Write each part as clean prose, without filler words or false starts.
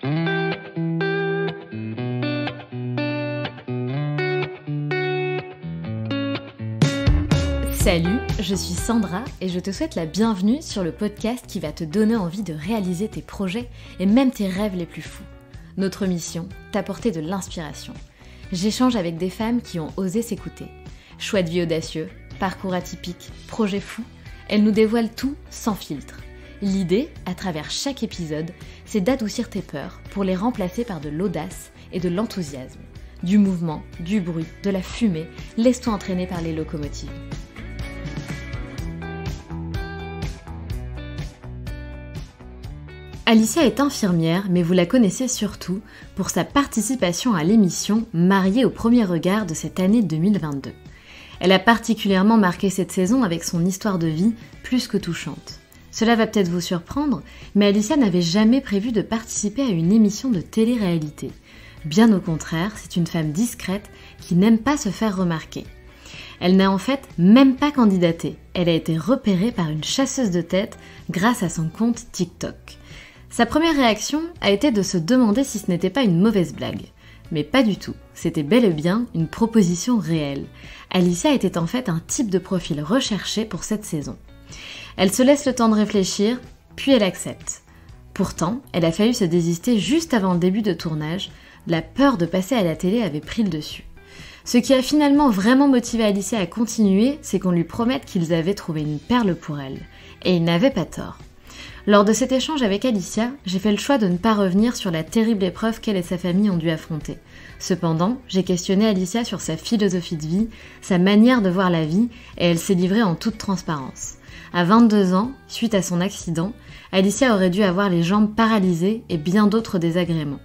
Salut, je suis Sandra et je te souhaite la bienvenue sur le podcast qui va te donner envie de réaliser tes projets et même tes rêves les plus fous. Notre mission, t'apporter de l'inspiration. J'échange avec des femmes qui ont osé s'écouter. Choix de vie audacieux, parcours atypique, projets fous, elles nous dévoilent tout sans filtre. L'idée, à travers chaque épisode, c'est d'adoucir tes peurs pour les remplacer par de l'audace et de l'enthousiasme. Du mouvement, du bruit, de la fumée, laisse-toi entraîner par les locomotives. Alicia est infirmière, mais vous la connaissez surtout pour sa participation à l'émission Mariée au premier regard de cette année 2022. Elle a particulièrement marqué cette saison avec son histoire de vie plus que touchante. Cela va peut-être vous surprendre, mais Alicia n'avait jamais prévu de participer à une émission de télé-réalité. Bien au contraire, c'est une femme discrète qui n'aime pas se faire remarquer. Elle n'a en fait même pas candidaté. Elle a été repérée par une chasseuse de tête grâce à son compte TikTok. Sa première réaction a été de se demander si ce n'était pas une mauvaise blague. Mais pas du tout, c'était bel et bien une proposition réelle. Alicia était en fait un type de profil recherché pour cette saison. Elle se laisse le temps de réfléchir, puis elle accepte. Pourtant, elle a failli se désister juste avant le début de tournage, la peur de passer à la télé avait pris le dessus. Ce qui a finalement vraiment motivé Alicia à continuer, c'est qu'on lui promette qu'ils avaient trouvé une perle pour elle. Et il n'avait pas tort. Lors de cet échange avec Alicia, j'ai fait le choix de ne pas revenir sur la terrible épreuve qu'elle et sa famille ont dû affronter. Cependant, j'ai questionné Alicia sur sa philosophie de vie, sa manière de voir la vie, et elle s'est livrée en toute transparence. À 22 ans, suite à son accident, Alicia aurait dû avoir les jambes paralysées et bien d'autres désagréments.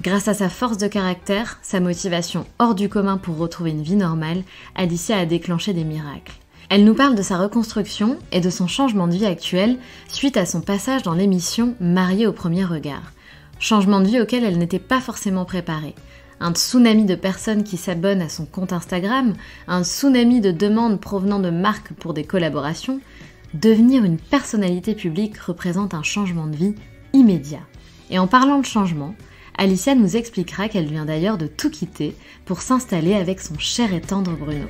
Grâce à sa force de caractère, sa motivation hors du commun pour retrouver une vie normale, Alicia a déclenché des miracles. Elle nous parle de sa reconstruction et de son changement de vie actuel suite à son passage dans l'émission Mariée au premier regard. Changement de vie auquel elle n'était pas forcément préparée. Un tsunami de personnes qui s'abonnent à son compte Instagram, un tsunami de demandes provenant de marques pour des collaborations. Devenir une personnalité publique représente un changement de vie immédiat. Et en parlant de changement, Alicia nous expliquera qu'elle vient d'ailleurs de tout quitter pour s'installer avec son cher et tendre Bruno.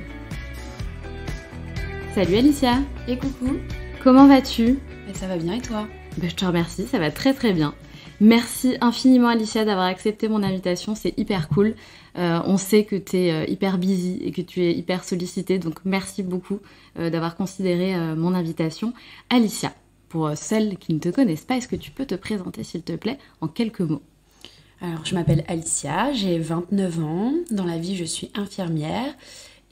Salut Alicia. Et coucou. Comment vas-tu ? Ça va bien et toi ? Je te remercie, ça va très très bien. Merci infiniment Alicia d'avoir accepté mon invitation, c'est hyper cool. On sait que tu es hyper busy et que tu es hyper sollicitée, donc merci beaucoup d'avoir considéré mon invitation. Alicia, pour celles qui ne te connaissent pas, est-ce que tu peux te présenter s'il te plaît en quelques mots ? Alors je m'appelle Alicia, j'ai 29 ans, dans la vie je suis infirmière.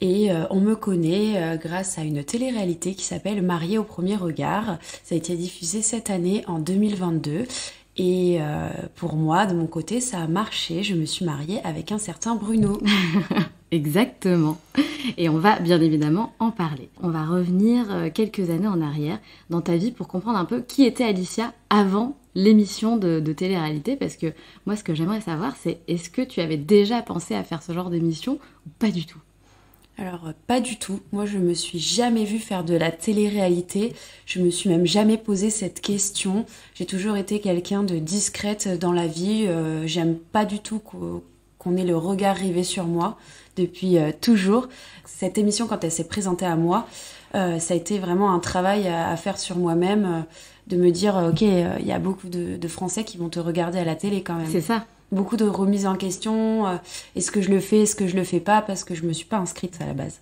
Et on me connaît grâce à une télé-réalité qui s'appelle Mariée au premier regard. Ça a été diffusé cette année en 2022. Et pour moi, de mon côté, ça a marché. Je me suis mariée avec un certain Bruno. Exactement. Et on va bien évidemment en parler. On va revenir quelques années en arrière dans ta vie pour comprendre un peu qui était Alicia avant l'émission de télé-réalité. Parce que moi, ce que j'aimerais savoir, c'est est-ce que tu avais déjà pensé à faire ce genre d'émission ou pas du tout ? Alors, pas du tout. Moi, je me suis jamais vue faire de la télé-réalité. Je me suis même jamais posé cette question. J'ai toujours été quelqu'un de discrète dans la vie. J'aime pas du tout qu'on ait le regard rivé sur moi depuis toujours. Cette émission, quand elle s'est présentée à moi, ça a été vraiment un travail à faire sur moi-même, de me dire, ok, il y a beaucoup de Français qui vont te regarder à la télé quand même. C'est ça. Beaucoup de remises en question, est-ce que je le fais, est-ce que je le fais pas, parce que je me suis pas inscrite à la base.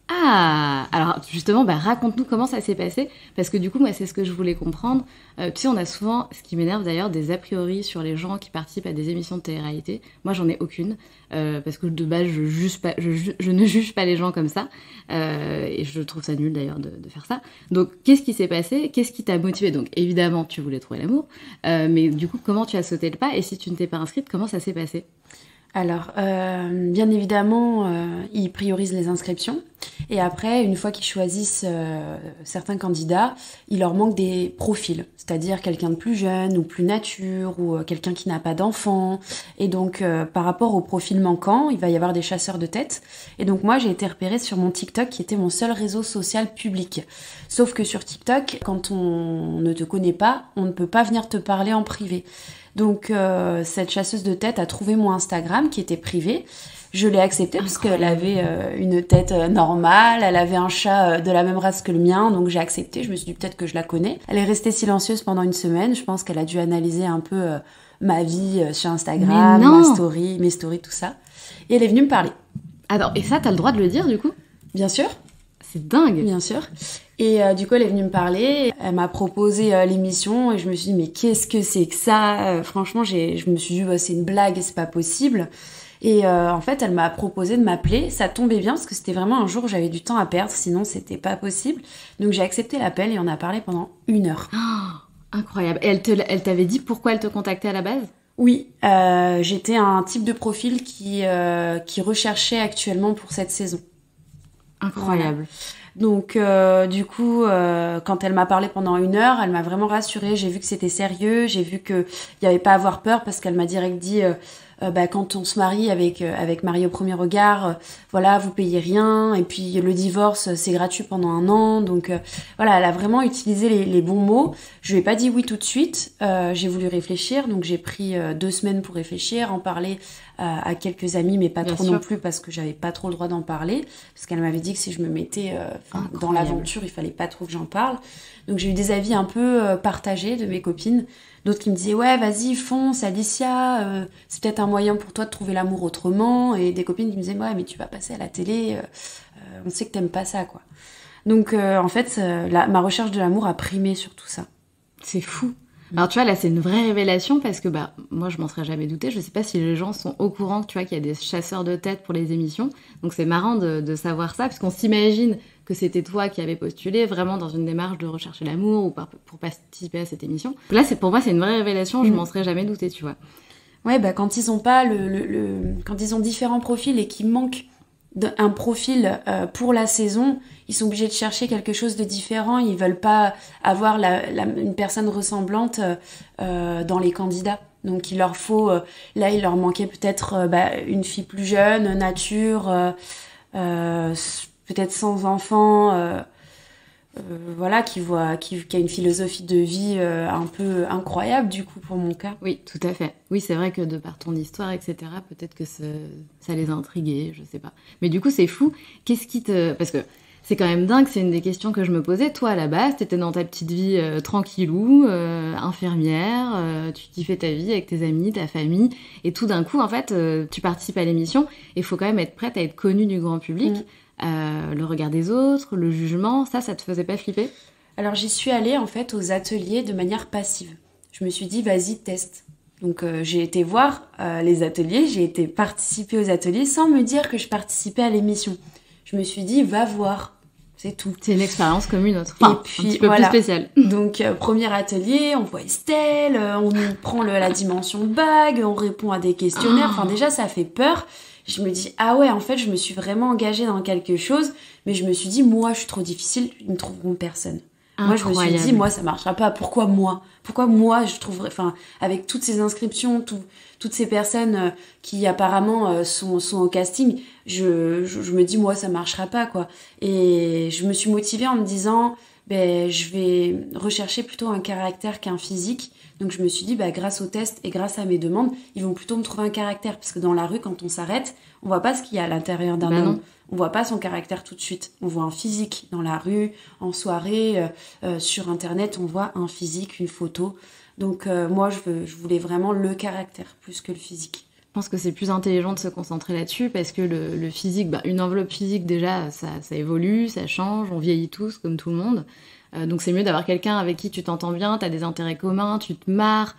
Ah, alors justement, raconte-nous comment ça s'est passé, parce que du coup, moi, c'est ce que je voulais comprendre. Tu sais, on a souvent, ce qui m'énerve d'ailleurs, des a priori sur les gens qui participent à des émissions de télé-réalité. Moi, j'en ai aucune, parce que de base, je ne juge pas les gens comme ça, et je trouve ça nul d'ailleurs de faire ça. Donc, qu'est-ce qui s'est passé ? Qu'est-ce qui t'a motivé ? Donc, évidemment, tu voulais trouver l'amour, mais du coup, comment tu as sauté le pas ? Et si tu ne t'es pas inscrite, comment ça s'est passé ? Alors, bien évidemment, ils priorisent les inscriptions. Et après, une fois qu'ils choisissent certains candidats, il leur manque des profils, c'est-à-dire quelqu'un de plus jeune ou plus nature ou quelqu'un qui n'a pas d'enfant. Et donc, par rapport au profil manquant, il va y avoir des chasseurs de tête. Et donc, moi, j'ai été repérée sur mon TikTok qui était mon seul réseau social public. Sauf que sur TikTok, quand on ne te connaît pas, on ne peut pas venir te parler en privé. Donc, cette chasseuse de tête a trouvé mon Instagram qui était privé. Je l'ai acceptée parce qu'elle avait une tête normale, elle avait un chat de la même race que le mien, donc j'ai accepté. Je me suis dit peut-être que je la connais. Elle est restée silencieuse pendant une semaine. Je pense qu'elle a dû analyser un peu ma vie sur Instagram, mes stories, tout ça. Et elle est venue me parler. Attends, et ça, t'as le droit de le dire du coup ? Bien sûr. C'est dingue. Bien sûr. Et du coup, elle est venue me parler. Elle m'a proposé l'émission et je me suis dit, mais qu'est-ce que c'est que ça ? Franchement, je me suis dit, c'est une blague, c'est pas possible. Et en fait, elle m'a proposé de m'appeler. Ça tombait bien parce que c'était vraiment un jour où j'avais du temps à perdre, sinon c'était pas possible. Donc j'ai accepté l'appel et on a parlé pendant 1 heure. Oh, incroyable. Et elle t'avait dit pourquoi elle te contactait à la base ? Oui, j'étais un type de profil qui recherchait actuellement pour cette saison. Incroyable. Voilà. Donc du coup, quand elle m'a parlé pendant 1 heure, elle m'a vraiment rassurée. J'ai vu que c'était sérieux, j'ai vu qu'il n'y avait pas à avoir peur parce qu'elle m'a direct dit... quand on se marie avec Marié au premier regard, voilà, vous payez rien, et puis le divorce, c'est gratuit pendant 1 an, donc voilà, elle a vraiment utilisé les bons mots. Je lui ai pas dit oui tout de suite, j'ai voulu réfléchir, donc j'ai pris 2 semaines pour réfléchir, en parler à quelques amis, mais pas trop non plus, parce que j'avais pas trop le droit d'en parler, parce qu'elle m'avait dit que si je me mettais dans l'aventure, il fallait pas trop que j'en parle. Donc j'ai eu des avis un peu partagés de mes copines, d'autres qui me disaient ouais vas-y fonce Alicia, c'est peut-être un moyen pour toi de trouver l'amour autrement, et des copines qui me disaient ouais mais tu vas passer à la télé, on sait que t'aimes pas ça quoi. Donc en fait ma recherche de l'amour a primé sur tout ça. C'est fou. Alors tu vois là c'est une vraie révélation parce que moi je m'en serais jamais douté. Je sais pas si les gens sont au courant que tu vois qu'il y a des chasseurs de tête pour les émissions, donc c'est marrant de savoir ça parce qu'on s'imagine que c'était toi qui avais postulé vraiment dans une démarche de rechercher l'amour ou pour participer à cette émission. Là pour moi c'est une vraie révélation, je m'en serais jamais douté, tu vois. Ouais, quand ils ont pas quand ils ont différents profils et qu'il manque un profil pour la saison, ils sont obligés de chercher quelque chose de différent. Ils veulent pas avoir une personne ressemblante dans les candidats. Donc il leur faut, là il leur manquait peut-être une fille plus jeune, nature, peut-être sans enfant, voilà, qui a une philosophie de vie un peu incroyable du coup pour mon cas. Oui, tout à fait. Oui, c'est vrai que de par ton histoire, etc., peut-être que ça les a intrigués, je sais pas. Mais du coup, c'est fou. Parce que c'est quand même dingue, c'est une des questions que je me posais. Toi, à la base, t'étais dans ta petite vie tranquillou, infirmière, tu kiffais ta vie avec tes amis, ta famille, et tout d'un coup, en fait, tu participes à l'émission, et il faut quand même être prête à être connue du grand public. Le regard des autres, le jugement, ça te faisait pas flipper ? Alors j'y suis allée en fait aux ateliers de manière passive. Je me suis dit vas-y teste. Donc j'ai été voir les ateliers, j'ai été participer aux ateliers sans me dire que je participais à l'émission. Je me suis dit va voir, c'est tout. C'est une expérience comme une autre, enfin, et puis, un petit peu plus spéciale. Donc premier atelier, on voit Estelle, on prend la dimension de bague, on répond à des questionnaires, enfin déjà ça fait peur. Je me dis, ah ouais, en fait, je me suis vraiment engagée dans quelque chose, mais je me suis dit, moi, je suis trop difficile, ils ne trouveront personne. Incroyable. Moi, je me suis dit, moi, ça marchera pas. Pourquoi moi, je trouverais, enfin, avec toutes ces inscriptions, toutes ces personnes qui apparemment sont au casting, je me dis, moi, ça marchera pas, quoi. Et je me suis motivée en me disant, je vais rechercher plutôt un caractère qu'un physique. Donc je me suis dit, grâce au test et grâce à mes demandes, ils vont plutôt me trouver un caractère. Parce que dans la rue, quand on s'arrête, on voit pas ce qu'il y a à l'intérieur d'un homme. Non. On voit pas son caractère tout de suite. On voit un physique dans la rue, en soirée, sur Internet, on voit un physique, une photo. Donc moi, je voulais vraiment le caractère plus que le physique. Je pense que c'est plus intelligent de se concentrer là-dessus parce que le physique, une enveloppe physique déjà, ça évolue, ça change, on vieillit tous comme tout le monde. Donc c'est mieux d'avoir quelqu'un avec qui tu t'entends bien, t'as des intérêts communs, tu te marres,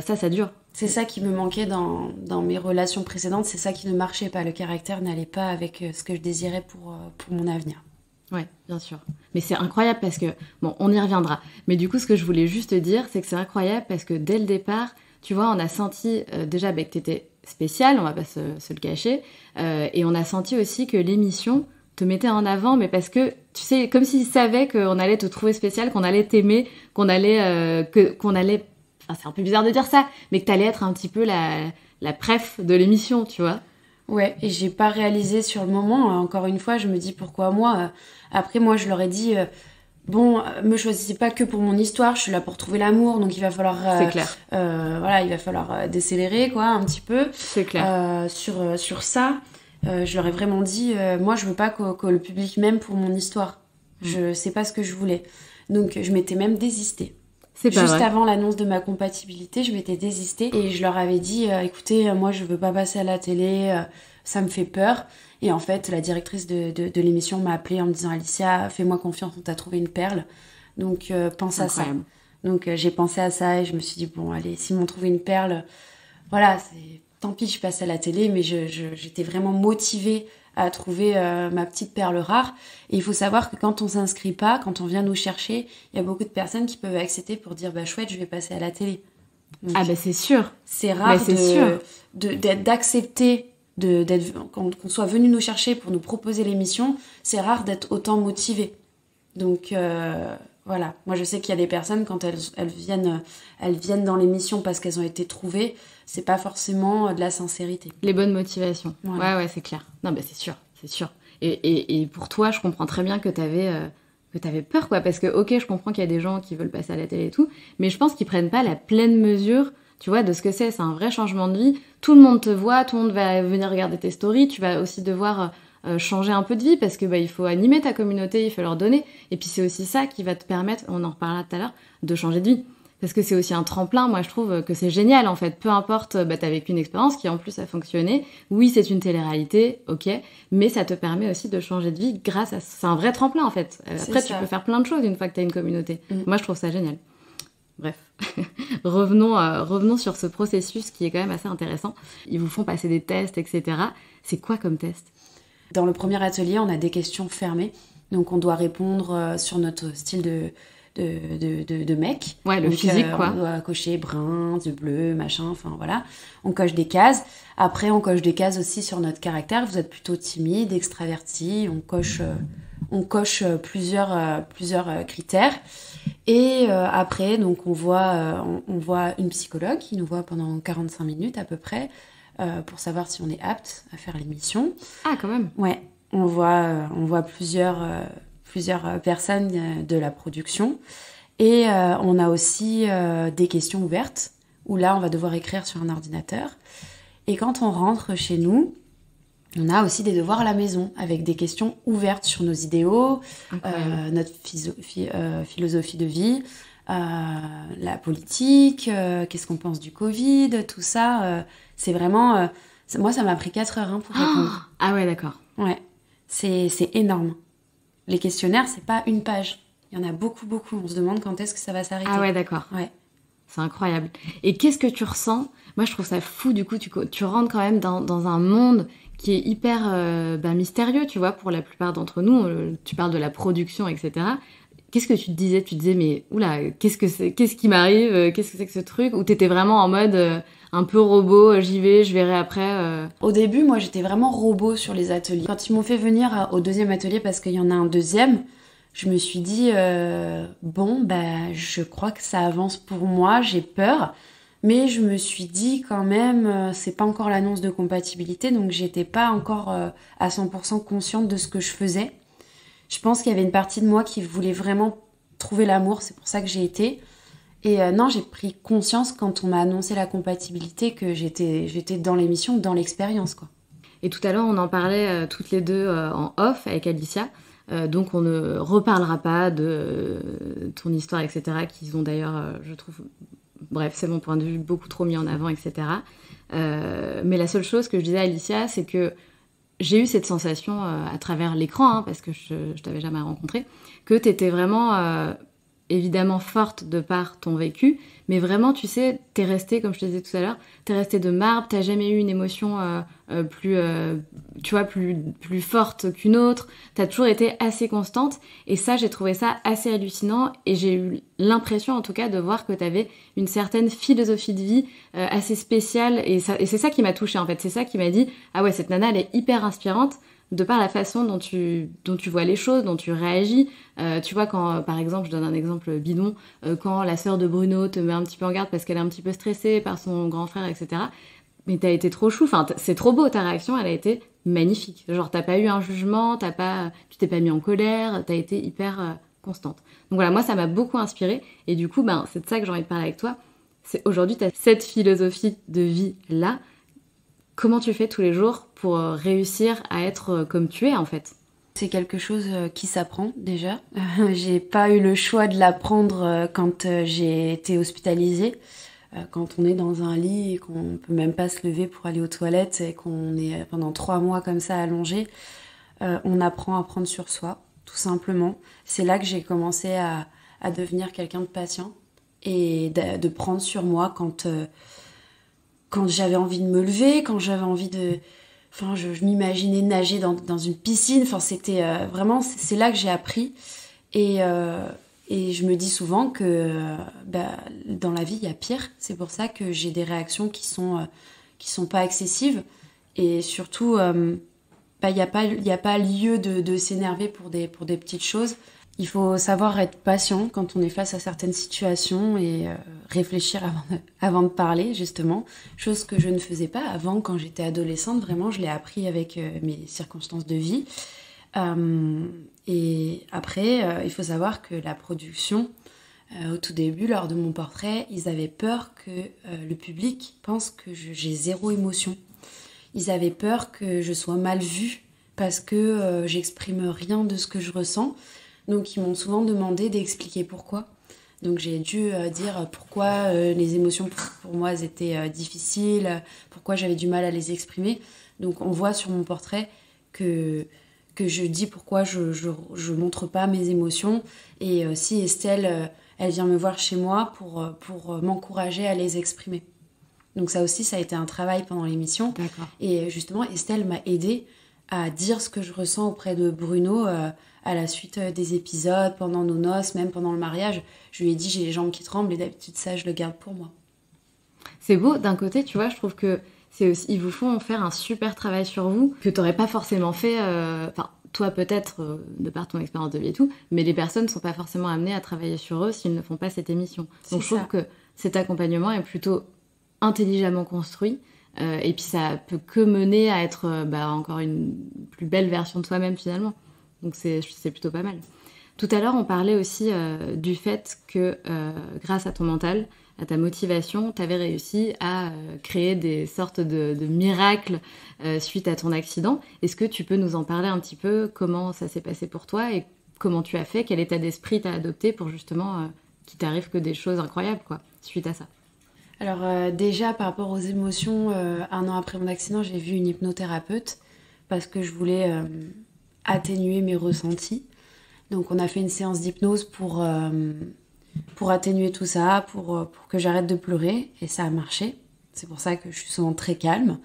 ça dure. C'est ça qui me manquait dans mes relations précédentes, c'est ça qui ne marchait pas, le caractère n'allait pas avec ce que je désirais pour mon avenir. Ouais, bien sûr. Mais c'est incroyable parce que, bon, on y reviendra, mais du coup ce que je voulais juste te dire, c'est que c'est incroyable parce que dès le départ, tu vois, on a senti déjà que t'étais spéciale, on va pas se le cacher, et on a senti aussi que l'émission te mettait en avant, mais parce que, tu sais, comme s'ils savaient qu'on allait te trouver spécial, qu'on allait t'aimer, qu'on allait... Enfin, c'est un peu bizarre de dire ça, mais que t'allais être un petit peu la préf de l'émission, tu vois. Ouais, et j'ai pas réalisé sur le moment. Encore une fois, je me dis pourquoi moi. Après, moi, je leur ai dit, me choisissez pas que pour mon histoire, je suis là pour trouver l'amour, donc il va falloir... c'est clair. Voilà, il va falloir décélérer, quoi, un petit peu. C'est clair. Sur ça, je leur ai vraiment dit, moi, je veux pas que le public m'aime pour mon histoire. Je sais pas ce que je voulais. Donc, je m'étais même désistée. C'est pas Juste vrai. avant l'annonce de ma compatibilité, je m'étais désistée et je leur avais dit écoutez, moi je veux pas passer à la télé, ça me fait peur. Et en fait, la directrice de l'émission m'a appelée en me disant Alicia, fais-moi confiance, on t'a trouvé une perle. Donc pense à ça. Donc j'ai pensé à ça et je me suis dit bon, allez, s'ils m'ont trouvé une perle, voilà, tant pis, je passe à la télé, mais j'étais vraiment motivée à trouver ma petite perle rare. Et il faut savoir que quand on s'inscrit pas, quand on vient nous chercher, il y a beaucoup de personnes qui peuvent accepter pour dire chouette, je vais passer à la télé. Donc, C'est sûr. C'est rare sûr. d'accepter qu'on soit venu nous chercher pour nous proposer l'émission. C'est rare d'être autant motivé. Donc voilà, moi je sais qu'il y a des personnes quand elles viennent dans l'émission parce qu'elles ont été trouvées, c'est pas forcément de la sincérité. Les bonnes motivations. Voilà. Ouais, c'est clair. Non, c'est sûr. Et pour toi, je comprends très bien que t'avais peur, quoi, parce que, ok, je comprends qu'il y a des gens qui veulent passer à la télé et tout, mais je pense qu'ils prennent pas la pleine mesure, tu vois, de ce que c'est. C'est un vrai changement de vie. Tout le monde te voit, tout le monde va venir regarder tes stories, tu vas aussi devoir changer un peu de vie parce que il faut animer ta communauté, il faut leur donner. Et puis c'est aussi ça qui va te permettre, on en reparlera tout à l'heure, de changer de vie. Parce que c'est aussi un tremplin, moi je trouve que c'est génial en fait. Peu importe, t'as vécu une expérience qui en plus a fonctionné. Oui, c'est une télé-réalité, ok, mais ça te permet aussi de changer de vie grâce à... C'est un vrai tremplin en fait. Après, tu peux faire plein de choses une fois que t'as une communauté. Moi je trouve ça génial. Bref, revenons sur ce processus qui est quand même assez intéressant. Ils vous font passer des tests, etc. C'est quoi comme test ? Dans le premier atelier, on a des questions fermées. Donc on doit répondre sur notre style de mec. Ouais, le physique, quoi. On doit cocher brun, yeux bleus, machin, enfin voilà. On coche des cases. Après, on coche des cases aussi sur notre caractère. Vous êtes plutôt timide, extraverti. On coche plusieurs critères. Et après, donc on voit une psychologue qui nous voit pendant 45 minutes à peu près pour savoir si on est apte à faire l'émission. Ah, quand même. Ouais, on voit plusieurs personnes de la production. Et on a aussi des questions ouvertes, où là, on va devoir écrire sur un ordinateur. Et quand on rentre chez nous, on a aussi des devoirs à la maison, avec des questions ouvertes sur nos idéaux, notre philosophie de vie, la politique, qu'est-ce qu'on pense du Covid, tout ça. C'est vraiment... moi, ça m'a pris 4 heures pour répondre. Ah ouais, d'accord. Ouais, c'est énorme. Les questionnaires, c'est pas une page. Il y en a beaucoup, beaucoup. On se demande quand est-ce que ça va s'arrêter. Ah ouais, d'accord. Ouais. C'est incroyable. Et qu'est-ce que tu ressens ? Moi, je trouve ça fou, du coup, tu rentres quand même dans un monde qui est hyper mystérieux, tu vois, pour la plupart d'entre nous. Tu parles de la production, etc. Qu'est-ce que tu te disais ? Tu te disais, mais oula, qu'est-ce qui m'arrive ? Qu'est-ce que c'est que ce truc ? Ou t'étais vraiment en mode un peu robot, j'y vais, je verrai après Au début, moi, j'étais vraiment robot sur les ateliers. Quand ils m'ont fait venir au deuxième atelier, parce qu'il y en a un deuxième, je me suis dit, je crois que ça avance pour moi, j'ai peur. Mais je me suis dit quand même, c'est pas encore l'annonce de compatibilité, donc j'étais pas encore à 100% consciente de ce que je faisais. Je pense qu'il y avait une partie de moi qui voulait vraiment trouver l'amour, c'est pour ça que j'ai été. Et non, j'ai pris conscience quand on m'a annoncé la compatibilité que j'étais dans l'émission, dans l'expérience, quoi. Et tout à l'heure, on en parlait toutes les deux en off avec Alicia. Donc on ne reparlera pas de ton histoire, etc. Qu'ils ont d'ailleurs, je trouve... Bref, c'est mon point de vue, beaucoup trop mis en avant, etc. Mais la seule chose que je disais à Alicia, c'est que j'ai eu cette sensation à travers l'écran, parce que je t'avais jamais rencontré, que t'étais vraiment évidemment forte de par ton vécu, mais vraiment, tu sais, t'es restée, comme je te disais tout à l'heure, t'es restée de marbre, t'as jamais eu une émotion plus forte qu'une autre, t'as toujours été assez constante, et ça, j'ai trouvé ça assez hallucinant, et j'ai eu l'impression, en tout cas, de voir que t'avais une certaine philosophie de vie assez spéciale, et c'est ça qui m'a touchée, en fait, c'est ça qui m'a dit, ah ouais, cette nana, elle est hyper inspirante, de par la façon dont tu vois les choses, dont tu réagis. Tu vois, quand, par exemple, je donne un exemple bidon, quand la sœur de Bruno te met un petit peu en garde parce qu'elle est un petit peu stressée par son grand frère, etc. Mais t'as été trop chou, enfin, c'est trop beau, ta réaction, elle a été magnifique. Genre, t'as pas eu un jugement, tu t'es pas mis en colère, t'as été hyper constante. Donc voilà, moi, ça m'a beaucoup inspirée. Et du coup, c'est de ça que j'ai envie de parler avec toi. C'est aujourd'hui, t'as cette philosophie de vie-là. Comment tu fais tous les jours pour réussir à être comme tu es, en fait? C'est quelque chose qui s'apprend déjà. J'ai pas eu le choix de l'apprendre quand j'ai été hospitalisée. Quand on est dans un lit et qu'on peut même pas se lever pour aller aux toilettes et qu'on est pendant 3 mois comme ça allongé, on apprend à prendre sur soi, tout simplement. C'est là que j'ai commencé à devenir quelqu'un de patient et de prendre sur moi quand j'avais envie de me lever, quand j'avais envie de... Enfin, je m'imaginais nager dans une piscine. Enfin, c'était vraiment... C'est là que j'ai appris. Et je me dis souvent que dans la vie, il y a pire. C'est pour ça que j'ai des réactions qui sont pas excessives. Et surtout, il n'y a pas lieu de s'énerver pour des petites choses. Il faut savoir être patient quand on est face à certaines situations et réfléchir avant de parler, justement. Chose que je ne faisais pas avant, quand j'étais adolescente. Vraiment, je l'ai appris avec mes circonstances de vie. Et après, il faut savoir que la production, au tout début, lors de mon portrait, ils avaient peur que le public pense que j'ai zéro émotion. Ils avaient peur que je sois mal vue parce que j'exprime rien de ce que je ressens. Donc, ils m'ont souvent demandé d'expliquer pourquoi. Donc, j'ai dû dire pourquoi les émotions, pour moi, elles étaient difficiles, pourquoi j'avais du mal à les exprimer. Donc, on voit sur mon portrait que je dis pourquoi je montre pas mes émotions. Et si Estelle, elle vient me voir chez moi pour m'encourager à les exprimer. Donc, ça aussi, ça a été un travail pendant l'émission. D'accord. Et justement, Estelle m'a aidée à dire ce que je ressens auprès de Bruno à la suite des épisodes, pendant nos noces, même pendant le mariage. Je lui ai dit, j'ai les jambes qui tremblent et d'habitude, ça, je le garde pour moi. C'est beau, d'un côté, tu vois, je trouve que ils vous font faire un super travail sur vous, que t'aurais pas forcément fait, toi peut-être, de par ton expérience de vie et tout, mais les personnes ne sont pas forcément amenées à travailler sur eux s'ils ne font pas cette émission. Donc je trouve que cet accompagnement est plutôt intelligemment construit, et puis ça peut que mener à être encore une plus belle version de soi-même finalement. Donc c'est plutôt pas mal. Tout à l'heure, on parlait aussi du fait que grâce à ton mental, à ta motivation, tu avais réussi à créer des sortes de miracles suite à ton accident. Est-ce que tu peux nous en parler un petit peu? Comment ça s'est passé pour toi et comment tu as fait? Quel état d'esprit tu as adopté pour justement qu'il t'arrive que des choses incroyables suite à ça? Alors déjà, par rapport aux émotions, 1 an après mon accident, j'ai vu une hypnothérapeute parce que je voulais atténuer mes ressentis. Donc on a fait une séance d'hypnose pour atténuer tout ça, pour que j'arrête de pleurer, et ça a marché. C'est pour ça que je suis souvent très calme.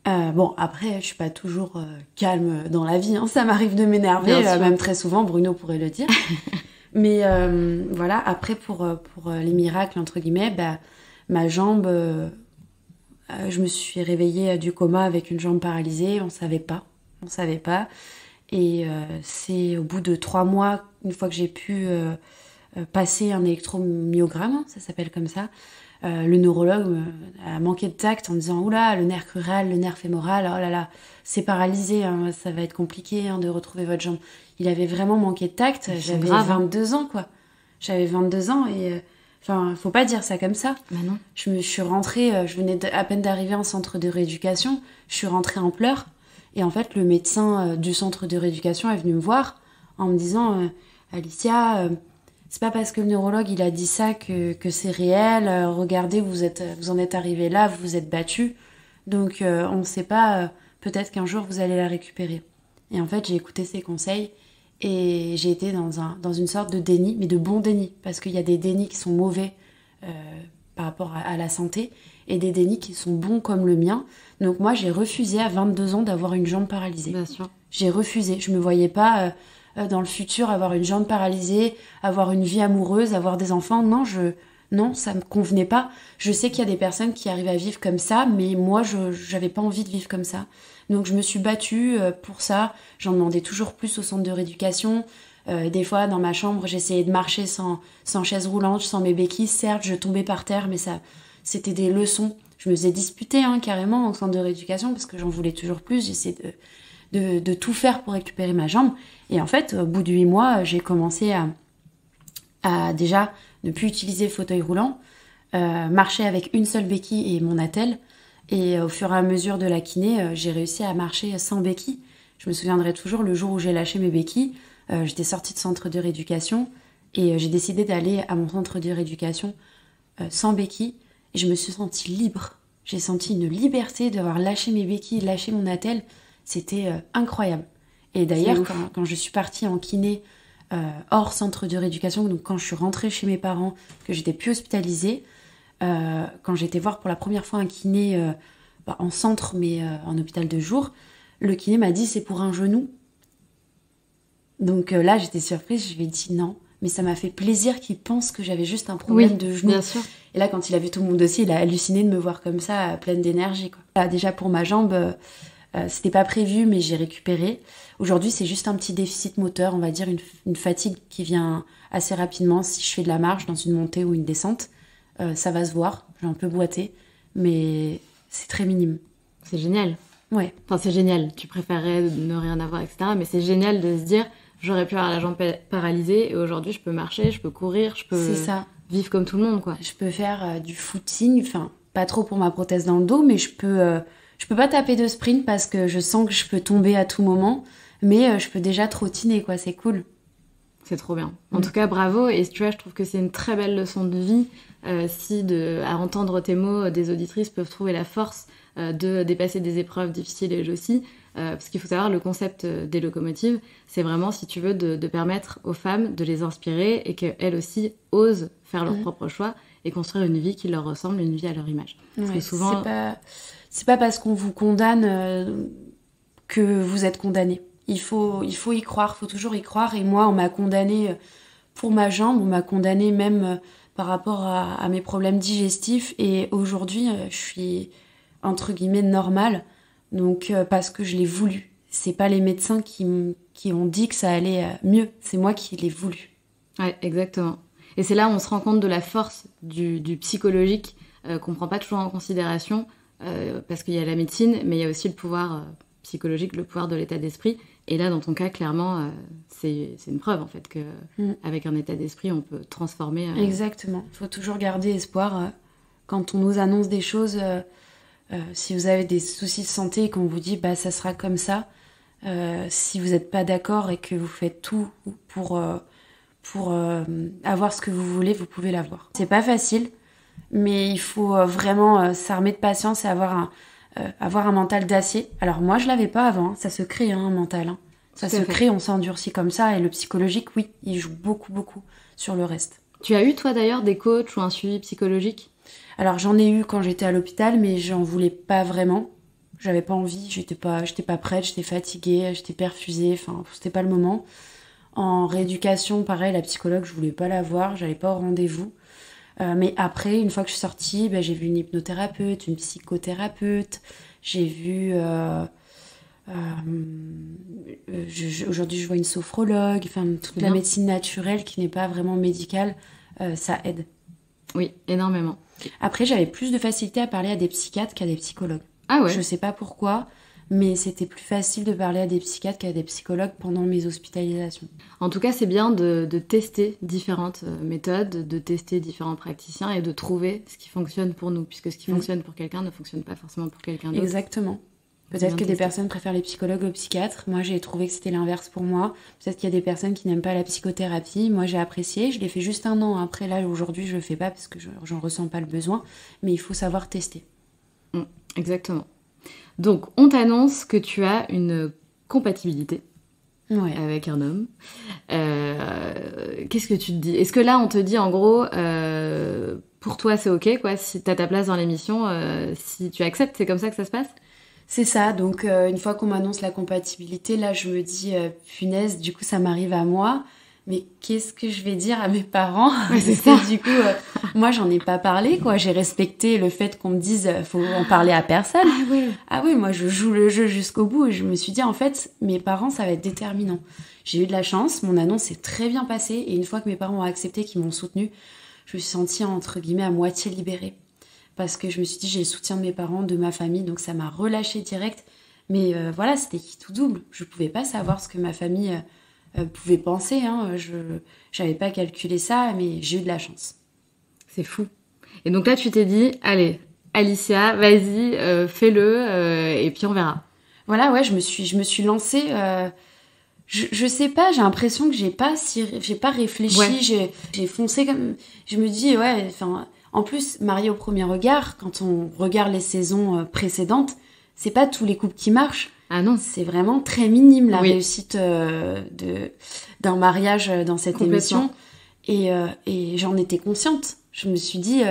Après, je suis pas toujours calme dans la vie, hein. Ça m'arrive de m'énerver, même très souvent, Bruno pourrait le dire. Mais voilà, après, pour les miracles, entre guillemets, ma jambe, je me suis réveillée du coma avec une jambe paralysée, on savait pas. Et c'est au bout de 3 mois, une fois que j'ai pu passer un électromyogramme, ça s'appelle comme ça, le neurologue a manqué de tact en disant « Oula, le nerf crural, le nerf fémoral, oh là là, c'est paralysé, hein, ça va être compliqué de retrouver votre jambe. » Il avait vraiment manqué de tact, j'avais 22 ans, quoi. J'avais 22 ans et... faut pas dire ça comme ça. Bah non. Je suis rentrée, je venais à peine d'arriver en centre de rééducation, je suis rentrée en pleurs. Et en fait, le médecin du centre de rééducation est venu me voir en me disant « Alicia, c'est pas parce que le neurologue il a dit ça que c'est réel. Regardez, vous en êtes arrivée là, vous vous êtes battue. Donc on ne sait pas, peut-être qu'un jour vous allez la récupérer. » Et en fait, j'ai écouté ses conseils et j'ai été dans une sorte de déni, mais de bon déni. Parce qu'il y a des dénis qui sont mauvais par rapport à la santé et des dénis qui sont bons comme le mien. Donc moi, j'ai refusé à 22 ans d'avoir une jambe paralysée. Bien sûr. J'ai refusé. Je me voyais pas dans le futur avoir une jambe paralysée, avoir une vie amoureuse, avoir des enfants. Non, Non, ça me convenait pas. Je sais qu'il y a des personnes qui arrivent à vivre comme ça, mais moi, j'avais pas envie de vivre comme ça. Donc je me suis battue pour ça. J'en demandais toujours plus au centre de rééducation. Des fois, dans ma chambre, j'essayais de marcher sans chaise roulante, sans mes béquilles. Certes, je tombais par terre, mais ça, c'était des leçons. Je me faisais disputer carrément au centre de rééducation parce que j'en voulais toujours plus. J'essayais de tout faire pour récupérer ma jambe. Et en fait, au bout de 8 mois, j'ai commencé à déjà ne plus utiliser le fauteuil roulant, marcher avec une seule béquille et mon attelle. Et au fur et à mesure de la kiné, j'ai réussi à marcher sans béquille. Je me souviendrai toujours le jour où j'ai lâché mes béquilles. J'étais sortie de centre de rééducation et j'ai décidé d'aller à mon centre de rééducation sans béquille. Et je me suis sentie libre. J'ai senti une liberté d'avoir lâché mes béquilles, lâché mon attelle. C'était incroyable. Et d'ailleurs, quand je suis partie en kiné hors centre de rééducation, donc quand je suis rentrée chez mes parents, que j'étais plus hospitalisée, quand j'étais voir pour la première fois un kiné en centre, mais en hôpital de jour, le kiné m'a dit c'est pour un genou. Donc là, j'étais surprise, je lui ai dit non. Mais ça m'a fait plaisir qu'il pense que j'avais juste un problème de genou. Bien sûr. Et là, quand il a vu tout mon dossier, il a halluciné de me voir comme ça, pleine d'énergie, quoi. Là, déjà, pour ma jambe, c'était pas prévu, mais j'ai récupéré. Aujourd'hui, c'est juste un petit déficit moteur, on va dire une fatigue qui vient assez rapidement si je fais de la marche dans une montée ou une descente. Ça va se voir, j'ai un peu boité, mais c'est très minime. C'est génial. Ouais. Enfin, c'est génial. Tu préférerais ne rien avoir, etc. Mais c'est génial de se dire, j'aurais pu avoir la jambe paralysée et aujourd'hui, je peux marcher, je peux courir, je peux vivre comme tout le monde, quoi. Je peux faire du footing, enfin, pas trop pour ma prothèse dans le dos, mais je peux pas taper de sprint parce que je sens que je peux tomber à tout moment, mais je peux déjà trottiner, quoi. C'est cool. C'est trop bien. En tout cas, bravo. Et tu vois, je trouve que c'est une très belle leçon de vie à entendre tes mots, des auditrices peuvent trouver la force de dépasser des épreuves difficiles elles aussi. Parce qu'il faut savoir, le concept des locomotives, c'est vraiment, si tu veux, de permettre aux femmes de les inspirer et qu'elles aussi osent faire leur propre choix et construire une vie qui leur ressemble, une vie à leur image. Parce que souvent... C'est pas parce qu'on vous condamne que vous êtes condamné. Il faut y croire, faut toujours y croire. Et moi, on m'a condamnée pour ma jambe, on m'a condamnée même par rapport à mes problèmes digestifs. Et aujourd'hui, je suis, entre guillemets, normale. Donc, parce que je l'ai voulu. C'est pas les médecins qui ont dit que ça allait mieux. C'est moi qui l'ai voulu. Ouais, exactement. Et c'est là où on se rend compte de la force du psychologique qu'on prend pas toujours en considération. Parce qu'il y a la médecine, mais il y a aussi le pouvoir psychologique, le pouvoir de l'état d'esprit. Et là, dans ton cas, clairement, c'est une preuve, en fait, qu'avec un état d'esprit, on peut transformer... Exactement. Il faut toujours garder espoir. Quand on nous annonce des choses, si vous avez des soucis de santé et qu'on vous dit « ça sera comme ça », si vous n'êtes pas d'accord et que vous faites tout pour avoir ce que vous voulez, vous pouvez l'avoir. C'est pas facile, mais il faut vraiment s'armer de patience et avoir un mental d'acier. Alors moi, je l'avais pas avant, ça se crée un mental. Ça se crée, on s'endurcit comme ça, et le psychologique, oui, il joue beaucoup, beaucoup sur le reste. Tu as eu, toi d'ailleurs, des coachs ou un suivi psychologique ? Alors j'en ai eu quand j'étais à l'hôpital, mais j'en voulais pas vraiment. J'avais pas envie, j'étais pas prête, j'étais fatiguée, j'étais perfusée, enfin, c'était pas le moment. En rééducation, pareil, la psychologue, je voulais pas la voir, j'allais pas au rendez-vous. Mais après, une fois que je suis sortie, j'ai vu une hypnothérapeute, une psychothérapeute, j'ai vu... aujourd'hui, je vois une sophrologue, enfin, toute la médecine naturelle qui n'est pas vraiment médicale, ça aide. Oui, énormément. Après, j'avais plus de facilité à parler à des psychiatres qu'à des psychologues. Ah ouais ? Je sais pas pourquoi, mais c'était plus facile de parler à des psychiatres qu'à des psychologues pendant mes hospitalisations. En tout cas, c'est bien de tester différentes méthodes, de tester différents praticiens et de trouver ce qui fonctionne pour nous, puisque ce qui fonctionne pour quelqu'un ne fonctionne pas forcément pour quelqu'un d'autre. Exactement. Peut-être que des personnes préfèrent les psychologues aux psychiatres. Moi, j'ai trouvé que c'était l'inverse pour moi. Peut-être qu'il y a des personnes qui n'aiment pas la psychothérapie. Moi, j'ai apprécié. Je l'ai fait juste 1 an. Après, là, aujourd'hui, je le fais pas parce que j'en ressens pas le besoin. Mais il faut savoir tester. Exactement. Donc, on t'annonce que tu as une compatibilité avec un homme. Qu'est-ce que tu te dis ? Est-ce que là, on te dit, en gros, pour toi, c'est OK, quoi, si t'as ta place dans l'émission, si tu acceptes, c'est comme ça que ça se passe ? C'est ça, donc une fois qu'on m'annonce la compatibilité, là je me dis punaise, du coup ça m'arrive à moi, mais qu'est-ce que je vais dire à mes parents? Ouais, c'est ça. Du coup, moi, j'en ai pas parlé, quoi. J'ai respecté le fait qu'on me dise, faut en parler à personne. Ah oui, moi, je joue le jeu jusqu'au bout. Et je me suis dit, en fait, mes parents, ça va être déterminant. J'ai eu de la chance. Mon annonce s'est très bien passée. Et une fois que mes parents ont accepté, qu'ils m'ont soutenue, je me suis sentie, entre guillemets, à moitié libérée. Parce que je me suis dit, j'ai le soutien de mes parents, de ma famille. Donc, ça m'a relâchée direct. Mais voilà, c'était qui tout double. Je pouvais pas savoir ce que ma famille pouvait penser. Hein. Je n'avais pas calculé ça, mais j'ai eu de la chance. C'est fou. Et donc là, tu t'es dit, allez, Alicia, vas-y, fais-le, et puis on verra. Voilà, ouais, je me suis lancée. Je sais pas, j'ai l'impression que j'ai pas réfléchi. Ouais. J'ai foncé comme. Je me dis, ouais, enfin. En plus, Mariée au premier regard, quand on regarde les saisons précédentes, c'est pas tous les couples qui marchent. Ah non. C'est vraiment très minime la réussite d'un mariage dans cette émission. Et j'en étais consciente. Je me suis dit,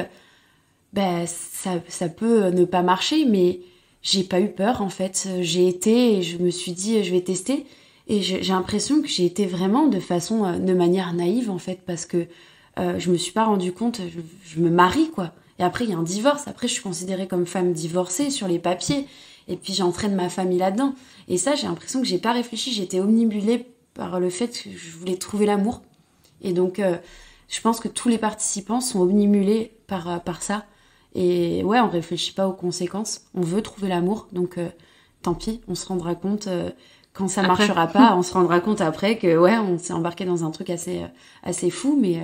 ça peut ne pas marcher, mais j'ai pas eu peur en fait. J'ai été et je me suis dit, je vais tester. Et j'ai l'impression que j'ai été vraiment de manière naïve en fait, parce que je me suis pas rendu compte, je me marie quoi. Et après il y a un divorce, après je suis considérée comme femme divorcée sur les papiers. Et puis j'entraîne ma famille là-dedans. Et ça, j'ai l'impression que j'ai pas réfléchi. J'étais omnibulée par le fait que je voulais trouver l'amour. Et donc, je pense que tous les participants sont omnibulés par ça. Et ouais, on réfléchit pas aux conséquences. On veut trouver l'amour. Donc, tant pis, on se rendra compte quand ça marchera pas. On se rendra compte après que ouais, on s'est embarqué dans un truc assez fou. Mais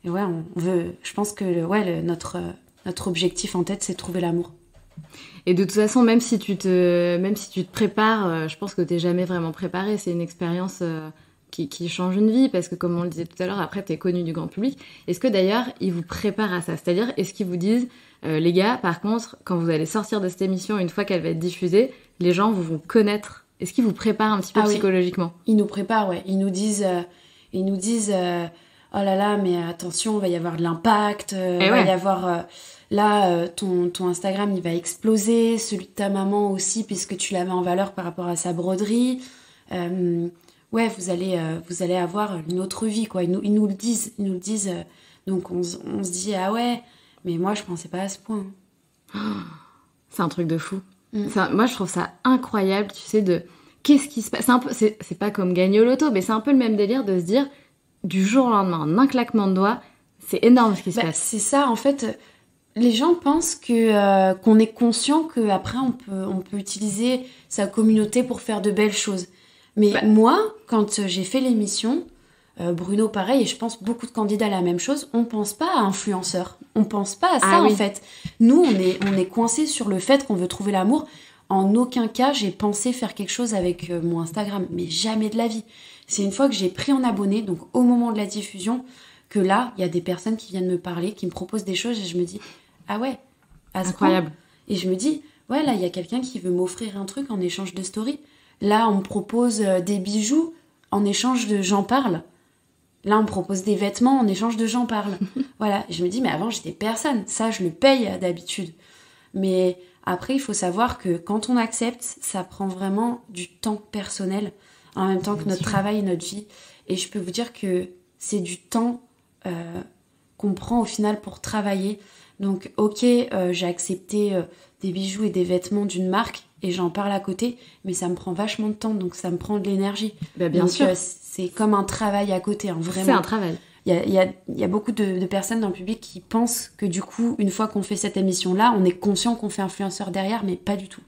ouais, on veut. Je pense que notre objectif en tête, c'est de trouver l'amour. Et de toute façon, même si tu te prépares, je pense que t'es jamais vraiment préparé. C'est une expérience qui change une vie, parce que comme on le disait tout à l'heure, après t'es connu du grand public. Est-ce que d'ailleurs ils vous préparent à ça? C'est-à-dire, est-ce qu'ils vous disent, les gars, par contre, quand vous allez sortir de cette émission, une fois qu'elle va être diffusée, les gens vous vont connaître? Est-ce qu'ils vous préparent un petit peu psychologiquement? Ils nous préparent, ouais. Ils nous disent, oh là là, mais attention, il va y avoir de l'impact, va y avoir... Là, ton Instagram, il va exploser, celui de ta maman aussi, puisque tu la mets en valeur par rapport à sa broderie. Ouais, vous allez avoir une autre vie, quoi. Ils nous le disent. Donc, on se dit, ah ouais, mais moi, je pensais pas à ce point. C'est un truc de fou. Moi, je trouve ça incroyable, tu sais, qu'est-ce qui se passe. C'est pas comme gagner au loto, mais c'est un peu le même délire de se dire, du jour au lendemain, en un claquement de doigts, c'est énorme ce qui se passe. C'est ça, en fait... Les gens pensent qu'on est conscient qu'après on peut utiliser sa communauté pour faire de belles choses. Mais moi, quand j'ai fait l'émission, Bruno pareil, et je pense beaucoup de candidats la même chose, on pense pas à influenceur. On pense pas à ça en fait. Nous, on est coincés sur le fait qu'on veut trouver l'amour. En aucun cas, j'ai pensé faire quelque chose avec mon Instagram, mais jamais de la vie. C'est une fois que j'ai pris en abonné, donc au moment de la diffusion, que là, il y a des personnes qui viennent me parler, qui me proposent des choses, et je me dis... Ah ouais, incroyable. Et je me dis, ouais, là, il y a quelqu'un qui veut m'offrir un truc en échange de story. Là, on me propose des bijoux en échange de j'en parle. Là, on me propose des vêtements en échange de j'en parle. Voilà. Et je me dis, mais avant, j'étais personne. Ça, je le paye d'habitude. Mais après, il faut savoir que quand on accepte, ça prend vraiment du temps personnel, en même temps que notre travail et notre vie. Et je peux vous dire que c'est du temps qu'on prend au final pour travailler. Donc, ok, j'ai accepté des bijoux et des vêtements d'une marque et j'en parle à côté, mais ça me prend vachement de temps, donc ça me prend de l'énergie. Bien sûr. C'est comme un travail à côté, hein, vraiment. C'est un travail. Il y a beaucoup de personnes dans le public qui pensent que du coup, une fois qu'on fait cette émission-là, on est conscient qu'on fait influenceur derrière, mais pas du tout.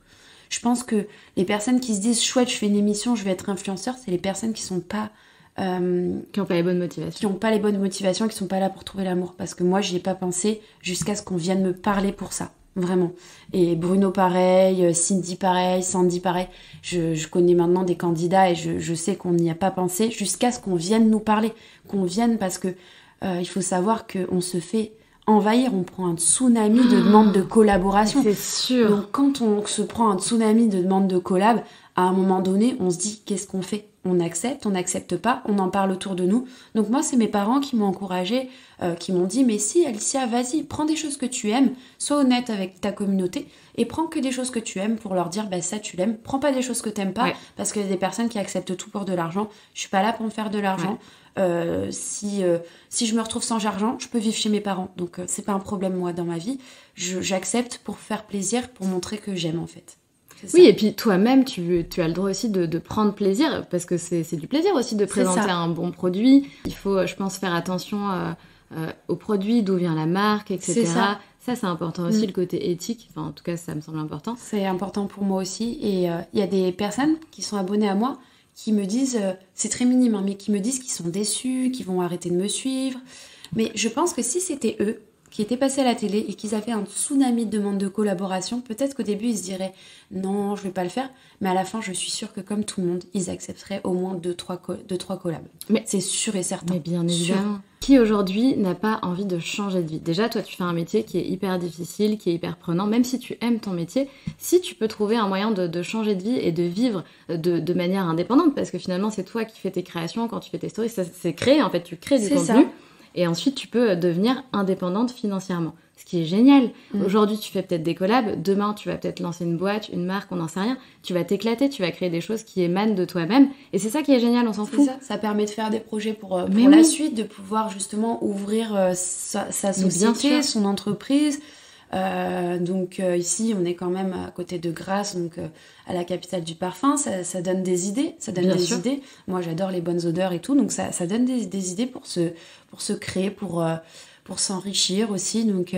Je pense que les personnes qui se disent « chouette, je fais une émission, je vais être influenceur », c'est les personnes qui sont pas... qui n'ont pas les bonnes motivations. Qui n'ont pas les bonnes motivations, qui sont pas là pour trouver l'amour. Parce que moi, j'y ai pas pensé jusqu'à ce qu'on vienne me parler pour ça. Vraiment. Et Bruno pareil, Cindy pareil, Sandy pareil. Je connais maintenant des candidats et je sais qu'on n'y a pas pensé jusqu'à ce qu'on vienne nous parler. Qu'on vienne parce que il faut savoir qu'on se fait envahir. On prend un tsunami de demandes de collaboration. C'est sûr. Donc quand on se prend un tsunami de demandes de collab, à un moment donné, on se dit qu'est-ce qu'on fait ? on n'accepte pas, on en parle autour de nous. Donc moi, c'est mes parents qui m'ont encouragée, qui m'ont dit, mais si, Alicia, vas-y, prends des choses que tu aimes, sois honnête avec ta communauté et prends que des choses que tu aimes pour leur dire, ça, tu l'aimes. Prends pas des choses que t'aimes pas, parce qu'il y a des personnes qui acceptent tout pour de l'argent. Je suis pas là pour me faire de l'argent. Si je me retrouve sans argent, je peux vivre chez mes parents. Donc, c'est pas un problème, moi, dans ma vie. J'accepte pour faire plaisir, pour montrer que j'aime, en fait. Oui, et puis toi-même, tu as le droit aussi de prendre plaisir, parce que c'est du plaisir aussi de présenter un bon produit. Il faut, je pense, faire attention au produit, d'où vient la marque, etc. C'est ça. Ça, c'est important aussi, le côté éthique. Enfin, en tout cas, ça me semble important. C'est important pour moi aussi. Et il y a des personnes qui sont abonnées à moi qui me disent, c'est très minime, mais qui me disent qu'ils sont déçus, qu'ils vont arrêter de me suivre. Mais je pense que si c'était eux qui étaient passés à la télé et qu'ils avaient un tsunami de demandes de collaboration, peut-être qu'au début, ils se diraient « Non, je vais pas le faire ». Mais à la fin, je suis sûre que comme tout le monde, ils accepteraient au moins 2-3 collabs. Mais c'est sûr et certain. Mais bien évidemment. Qui aujourd'hui n'a pas envie de changer de vie? Déjà, toi, tu fais un métier qui est hyper difficile, qui est hyper prenant. Même si tu aimes ton métier, si tu peux trouver un moyen de changer de vie et de vivre de manière indépendante, parce que finalement, c'est toi qui fais tes créations, quand tu fais tes stories, ça, c'est créé, en fait, tu crées du contenu. Ça. Et ensuite, tu peux devenir indépendante financièrement. Ce qui est génial. Aujourd'hui, tu fais peut-être des collabs. Demain, tu vas peut-être lancer une boîte, une marque, on n'en sait rien. Tu vas t'éclater, tu vas créer des choses qui émanent de toi-même. Et c'est ça qui est génial, on s'en fout. Ça permet de faire des projets pour la suite, de pouvoir justement ouvrir sa société, son entreprise. Donc ici, on est quand même à côté de Grasse, donc à la capitale du parfum. Ça donne des idées. Idées. Moi, j'adore les bonnes odeurs et tout. Donc ça donne des idées pour se créer, pour s'enrichir aussi. Donc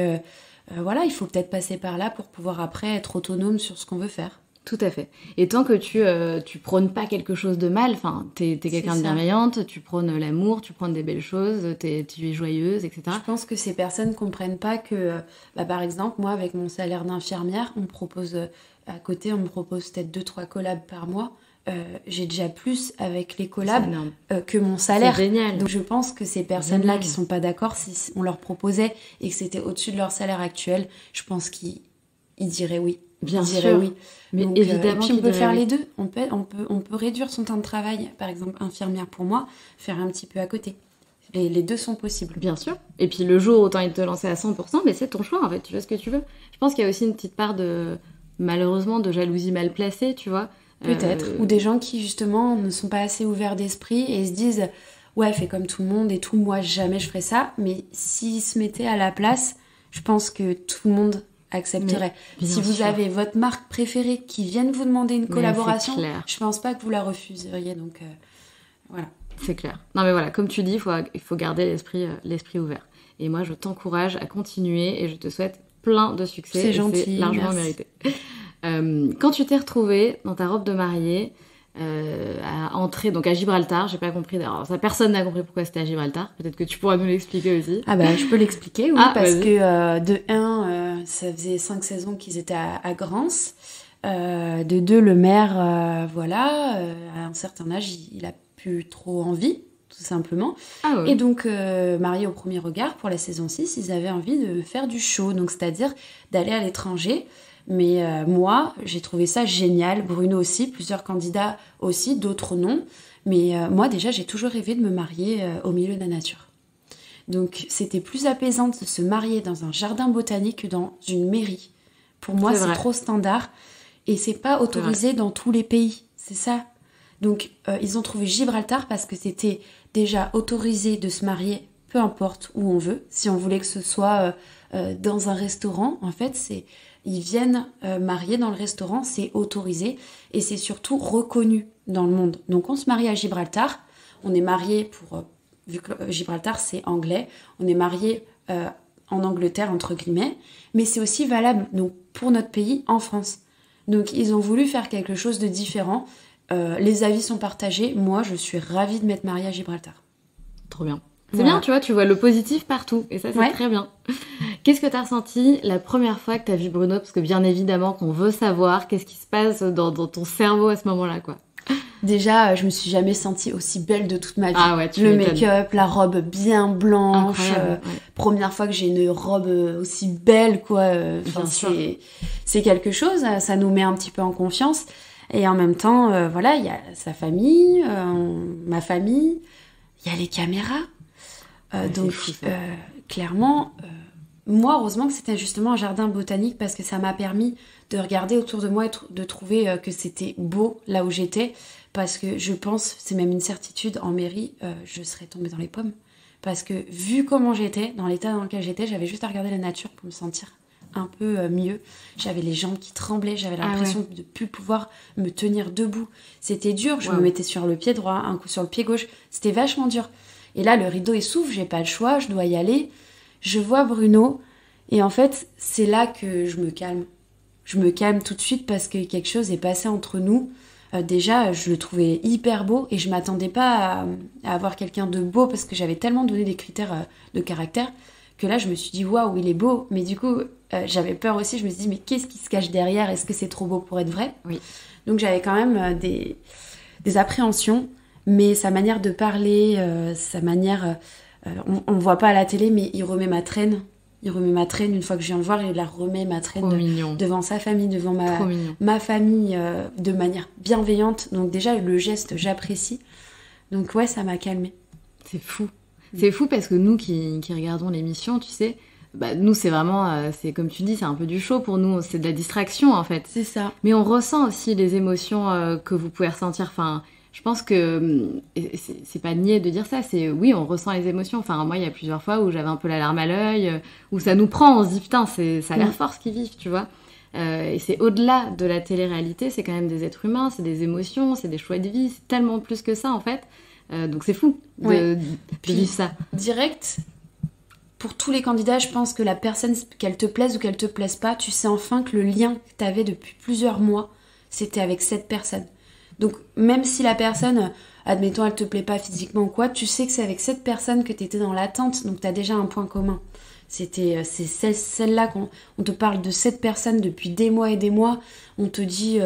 voilà, il faut peut-être passer par là pour pouvoir après être autonome sur ce qu'on veut faire. Tout à fait. Et tant que tu prônes pas quelque chose de mal, enfin, t'es quelqu'un de bienveillante, tu prônes l'amour, tu prônes des belles choses, tu es joyeuse, etc. Je pense que ces personnes comprennent pas que, par exemple, moi, avec mon salaire d'infirmière, on me propose peut-être 2-3 collabs par mois. J'ai déjà plus avec les collabs que mon salaire. C'est génial. Donc je pense que ces personnes-là qui sont pas d'accord, si on leur proposait et que c'était au-dessus de leur salaire actuel, je pense qu'ils diraient oui. Bien sûr, oui. Mais donc, évidemment, et puis on peut faire les deux. On peut réduire son temps de travail, par exemple infirmière pour moi, faire un petit peu à côté. Les deux sont possibles. Bien sûr. Et puis le jour où tu as envie de te lancer à 100%, mais c'est ton choix en fait, tu fais ce que tu veux. Je pense qu'il y a aussi une petite part malheureusement, de jalousie mal placée, tu vois. Peut-être. Ou des gens qui justement ne sont pas assez ouverts d'esprit et se disent ouais, fais comme tout le monde et tout, moi jamais je ferais ça. Mais s'ils se mettaient à la place, je pense que tout le monde accepterait. Si vous avez votre marque préférée qui vienne vous demander une collaboration, je pense pas que vous la refuseriez. Donc voilà. C'est clair. Non mais voilà, comme tu dis, il faut garder l'esprit ouvert. Et moi, je t'encourage à continuer et je te souhaite plein de succès. C'est gentil. C'est largement mérité. Quand tu t'es retrouvée dans ta robe de mariée, à entrer donc à Gibraltar, j'ai pas compris. Alors ça, personne n'a compris pourquoi c'était à Gibraltar. Peut-être que tu pourras nous l'expliquer aussi. Ah bah je peux l'expliquer, oui, parce que de 1, ça faisait 5 saisons qu'ils étaient à Grance. De 2, le maire, à un certain âge, il a plus trop envie, tout simplement. Ah ouais. Et donc, mariés au premier regard, pour la saison 6, ils avaient envie de faire du show, donc c'est-à-dire d'aller à l'étranger. Mais moi, j'ai trouvé ça génial. Bruno aussi, plusieurs candidats aussi, d'autres non. Mais moi, déjà, j'ai toujours rêvé de me marier au milieu de la nature. Donc, c'était plus apaisant de se marier dans un jardin botanique que dans une mairie. Pour moi, c'est trop standard. Et c'est pas autorisé dans tous les pays. C'est ça. Donc, ils ont trouvé Gibraltar parce que c'était déjà autorisé de se marier, peu importe où on veut. Si on voulait que ce soit dans un restaurant, en fait, ils viennent marier dans le restaurant, c'est autorisé et c'est surtout reconnu dans le monde. Donc, on se marie à Gibraltar. On est marié vu que Gibraltar, c'est anglais, on est marié en Angleterre, entre guillemets, mais c'est aussi valable donc, pour notre pays, en France. Donc, ils ont voulu faire quelque chose de différent. Les avis sont partagés. Moi, je suis ravie de m'être mariée à Gibraltar. Trop bien. C'est bien, tu vois, tu vois le positif partout. Et ça, c'est très bien. Qu'est-ce que t'as ressenti la première fois que t'as vu Bruno? Parce que bien évidemment qu'on veut savoir qu'est-ce qui se passe dans ton cerveau à ce moment-là, quoi. Déjà, je me suis jamais sentie aussi belle de toute ma vie. Ah ouais, le make-up, la robe bien blanche. Ouais. Première fois que j'ai une robe aussi belle, quoi. C'est quelque chose. Ça nous met un petit peu en confiance. Et en même temps, voilà, il y a sa famille, ma famille, il y a les caméras. Donc, fou, clairement, moi, heureusement que c'était justement un jardin botanique parce que ça m'a permis de regarder autour de moi et de trouver que c'était beau là où j'étais. Parce que je pense, c'est même une certitude, en mairie, je serais tombée dans les pommes. Parce que vu comment j'étais, dans l'état dans lequel j'étais, j'avais juste à regarder la nature pour me sentir un peu mieux. J'avais les jambes qui tremblaient, j'avais l'impression de ne plus pouvoir me tenir debout. C'était dur, je me mettais sur le pied droit, un coup sur le pied gauche. C'était vachement dur. Et là, le rideau il s'ouvre, j'ai pas le choix, je dois y aller. Je vois Bruno et en fait, c'est là que je me calme. Je me calme tout de suite parce que quelque chose est passé entre nous. Déjà, je le trouvais hyper beau et je m'attendais pas à avoir quelqu'un de beau parce que j'avais tellement donné des critères de caractère que là, je me suis dit waouh, il est beau. Mais du coup, j'avais peur aussi. Je me suis dit mais qu'est-ce qui se cache derrière? Est-ce que c'est trop beau pour être vrai? Oui. Donc j'avais quand même des appréhensions, mais sa manière de parler, sa manière, on ne voit pas à la télé, mais il remet ma traîne. Il remet ma traîne une fois que je viens le voir, il la remet ma traîne devant sa famille, devant ma famille, de manière bienveillante. Donc déjà, le geste, j'apprécie. Donc ouais, ça m'a calmée. C'est fou. C'est fou parce que nous qui regardons l'émission, tu sais, bah, nous c'est vraiment, c'est comme tu dis, c'est un peu du show pour nous, c'est de la distraction en fait. C'est ça. Mais on ressent aussi les émotions que vous pouvez ressentir. Enfin, je pense que c'est pas nier de dire ça, c'est oui, on ressent les émotions. Enfin, moi, il y a plusieurs fois où j'avais un peu la larme à l'œil, où ça nous prend, on se dit putain, ça a l'air fort ce qu'ils vivent, tu vois. Et c'est au-delà de la télé-réalité, c'est quand même des êtres humains, c'est des émotions, c'est des choix de vie, c'est tellement plus que ça en fait. Donc c'est fou de vivre ça. Direct, pour tous les candidats, je pense que la personne, qu'elle te plaise ou qu'elle te plaise pas, tu sais enfin que le lien que tu avais depuis plusieurs mois, c'était avec cette personne. Donc même si la personne, admettons, elle te plaît pas physiquement ou quoi, tu sais que c'est avec cette personne que tu étais dans l'attente, donc tu as déjà un point commun. C'est celle-là qu'on te parle de cette personne depuis des mois et des mois. On te dit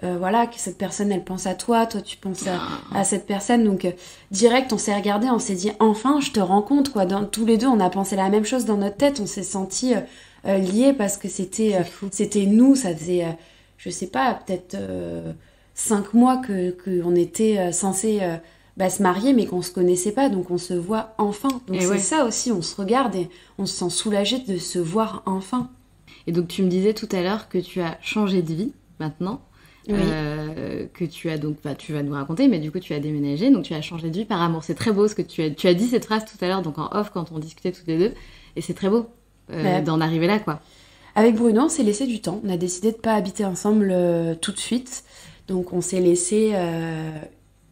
voilà que cette personne elle pense à toi tu penses à cette personne. Donc direct on s'est regardé, on s'est dit enfin je te rencontre quoi. Tous les deux on a pensé la même chose dans notre tête. On s'est sentis liés parce que c'était nous. Ça faisait je sais pas peut-être 5 mois que on était censés se marier mais qu'on se connaissait pas, donc on se voit enfin. Donc c'est ça aussi, on se regarde et on se sent soulagé de se voir enfin. Et donc tu me disais tout à l'heure que tu as changé de vie maintenant, que tu as donc, tu vas nous raconter, mais du coup tu as déménagé, donc tu as changé de vie par amour. C'est très beau ce que tu as dit cette phrase tout à l'heure, donc en off quand on discutait toutes les deux, et c'est très beau d'en arriver là quoi. Avec Bruno on s'est laissé du temps, on a décidé de pas habiter ensemble tout de suite, donc on s'est laissé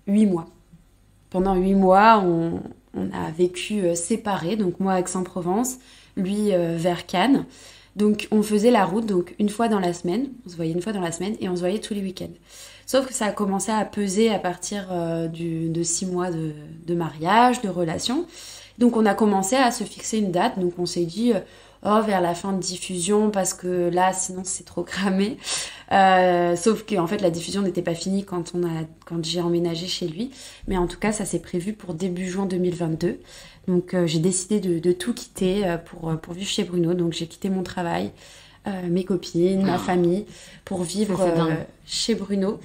8 mois. Pendant 8 mois, on a vécu séparés, donc moi à Aix-en-Provence, lui vers Cannes. Donc on faisait la route donc une fois dans la semaine, on se voyait une fois dans la semaine et on se voyait tous les week-ends. Sauf que ça a commencé à peser à partir de 6 mois de mariage, de relation. Donc on a commencé à se fixer une date, donc on s'est dit vers la fin de diffusion parce que là sinon c'est trop cramé. Sauf que en fait la diffusion n'était pas finie quand j'ai emménagé chez lui, mais en tout cas ça s'est prévu pour début juin 2022. Donc j'ai décidé de tout quitter pour vivre chez Bruno. Donc j'ai quitté mon travail, mes copines, ma famille pour vivre chez Bruno.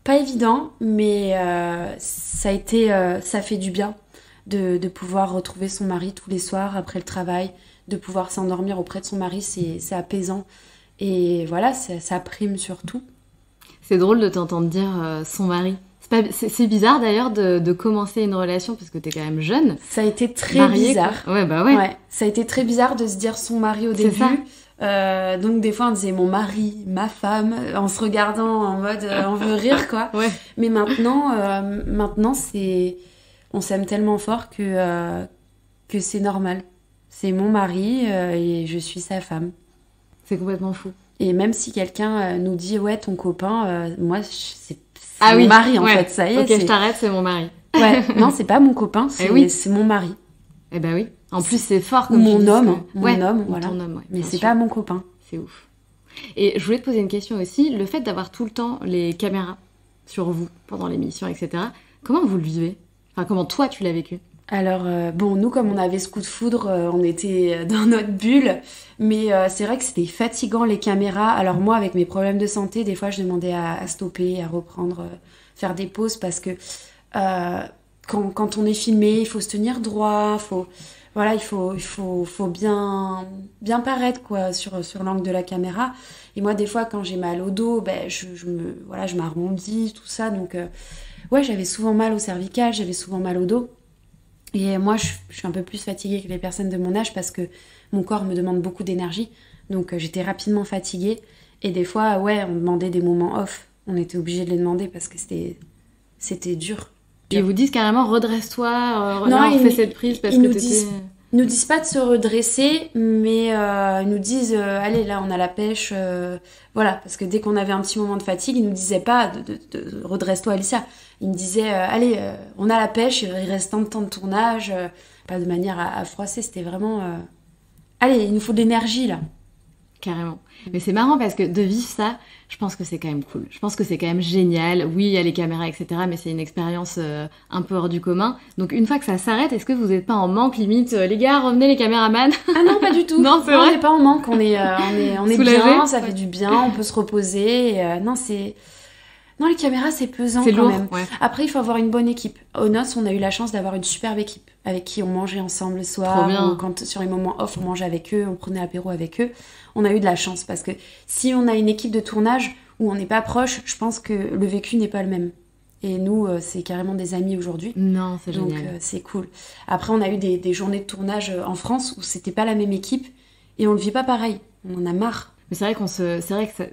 Pas évident, mais ça fait du bien de pouvoir retrouver son mari tous les soirs après le travail, de pouvoir s'endormir auprès de son mari, c'est apaisant. Et voilà, ça prime surtout. C'est drôle de t'entendre dire son mari. C'est bizarre d'ailleurs de commencer une relation parce que t'es quand même jeune. Ça a été très bizarre. Ouais, bah ouais. Ça a été très bizarre de se dire son mari au début. Donc des fois on disait mon mari, ma femme, en se regardant en mode on veut rire quoi. Ouais. Mais maintenant on s'aime tellement fort que c'est normal. C'est mon mari et je suis sa femme. C'est complètement fou. Et même si quelqu'un nous dit ouais ton copain, moi c'est mon mari en fait, ça y est. Ok, je t'arrête, c'est mon mari. Ouais, non c'est pas mon copain, c'est mon mari. Eh ben oui. En plus c'est fort comme mon homme, voilà. Ton homme, mais c'est pas mon copain. C'est ouf. Et je voulais te poser une question aussi, le fait d'avoir tout le temps les caméras sur vous pendant l'émission, etc. Comment vous le vivez ? Enfin, comment toi tu l'as vécu ? Alors, bon, nous, comme on avait ce coup de foudre, on était dans notre bulle. Mais c'est vrai que c'était fatigant, les caméras. Alors moi, avec mes problèmes de santé, des fois, je demandais à stopper, à reprendre, faire des pauses parce que quand on est filmé, il faut se tenir droit, voilà, il faut bien paraître, quoi, sur l'angle de la caméra. Et moi, des fois, quand j'ai mal au dos, ben, voilà, je m'arrondis, tout ça. Donc, ouais, j'avais souvent mal au cervical, j'avais souvent mal au dos. Et moi, je suis un peu plus fatiguée que les personnes de mon âge parce que mon corps me demande beaucoup d'énergie. Donc, j'étais rapidement fatiguée. Et des fois, ouais, on demandait des moments off. On était obligé de les demander parce que c'était dur. Ils vous disent carrément redresse-toi, Non, refais cette prise parce ils que nous t'étais... nous disent pas de se redresser, mais ils nous disent allez, là, on a la pêche. Voilà, parce que dès qu'on avait un petit moment de fatigue, ils nous disaient pas de redresse-toi, Alicia. Ils me disaient allez, on a la pêche, il reste tant de temps de tournage. Pas de manière à froisser, c'était vraiment allez, il nous faut de l'énergie là. Carrément. Mais c'est marrant parce que de vivre ça, je pense que c'est quand même cool. Je pense que c'est quand même génial. Oui, il y a les caméras, etc. Mais c'est une expérience un peu hors du commun. Donc une fois que ça s'arrête, est-ce que vous n'êtes pas en manque limite les gars, revenez les caméramans? Ah non, pas du tout. Non, c'est vrai. On n'est pas en manque. On est Soulagé. bien, ça fait du bien, on peut se reposer. Non, les caméras, c'est pesant C'est quand lourd, même. ouais. Après, il faut avoir une bonne équipe. Au noces, on a eu la chance d'avoir une superbe équipe avec qui on mangeait ensemble le soir. Trop bien. Ou quand, sur les moments off, on mangeait avec eux, on prenait l'apéro avec eux. On a eu de la chance parce que si on a une équipe de tournage où on n'est pas proche, je pense que le vécu n'est pas le même. Et nous, c'est carrément des amis aujourd'hui. Non, c'est Donc, génial. c'est cool. Après, on a eu des journées de tournage en France où c'était pas la même équipe et on le vit pas pareil. On en a marre. Mais c'est vrai que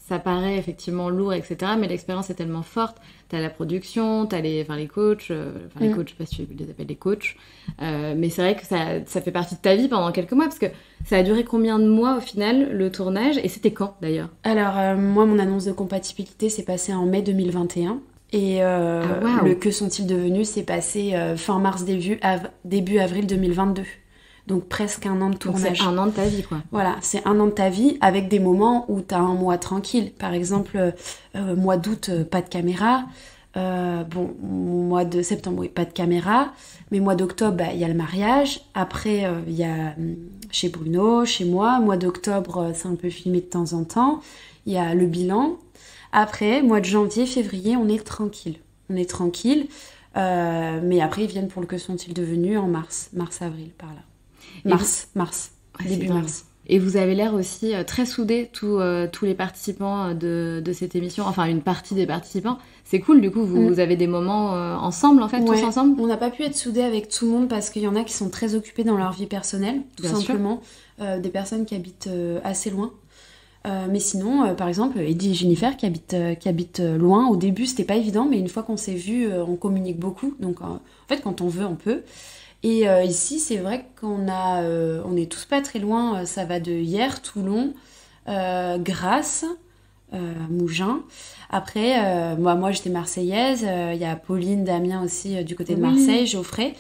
ça paraît effectivement lourd, etc. Mais l'expérience est tellement forte. T'as la production, t'as les coachs, les coachs, je sais pas si tu les appelles les coachs. Mais c'est vrai que ça fait partie de ta vie pendant quelques mois parce que ça a duré combien de mois au final le tournage et c'était quand d'ailleurs? Alors, moi, mon annonce de compatibilité s'est passée en mai 2021. Et wow. le Que sont-ils devenus s'est passé fin mars, début avril 2022. Donc presque un an de Donc tournage. c'est un an de ta vie, quoi. Voilà, c'est un an de ta vie avec des moments où t'as un mois tranquille. Par exemple, mois d'août, pas de caméra. Mois de septembre, oui, pas de caméra. Mais mois d'octobre, il y a le mariage. Après, il y a chez Bruno, chez moi. Mois d'octobre, c'est un peu filmé de temps en temps. Il y a le bilan. Après, mois de janvier, février, on est tranquille. Mais après, ils viennent pour le Que sont-ils devenus en mars-avril, par là. Mars, Ouais, début c'est dingue. mars. Et vous avez l'air aussi très soudés, tous les participants de cette émission, enfin une partie des participants. C'est cool, du coup, vous avez des moments ensemble, en fait, Ouais. tous ensemble? On n'a pas pu être soudés avec tout le monde parce qu'il y en a qui sont très occupés dans leur vie personnelle, tout Bien sûr. simplement. Des personnes qui habitent assez loin. Mais sinon, par exemple, Eddie et Jennifer qui habitent loin. Au début, c'était pas évident, mais une fois qu'on s'est vus, on communique beaucoup. Donc, en fait, quand on veut, on peut. Et ici, c'est vrai on est tous pas très loin. Ça va de Hyères, Toulon, Grasse, Mougins. Après, moi j'étais marseillaise. Il y a Pauline, Damien aussi du côté de Marseille, Geoffrey.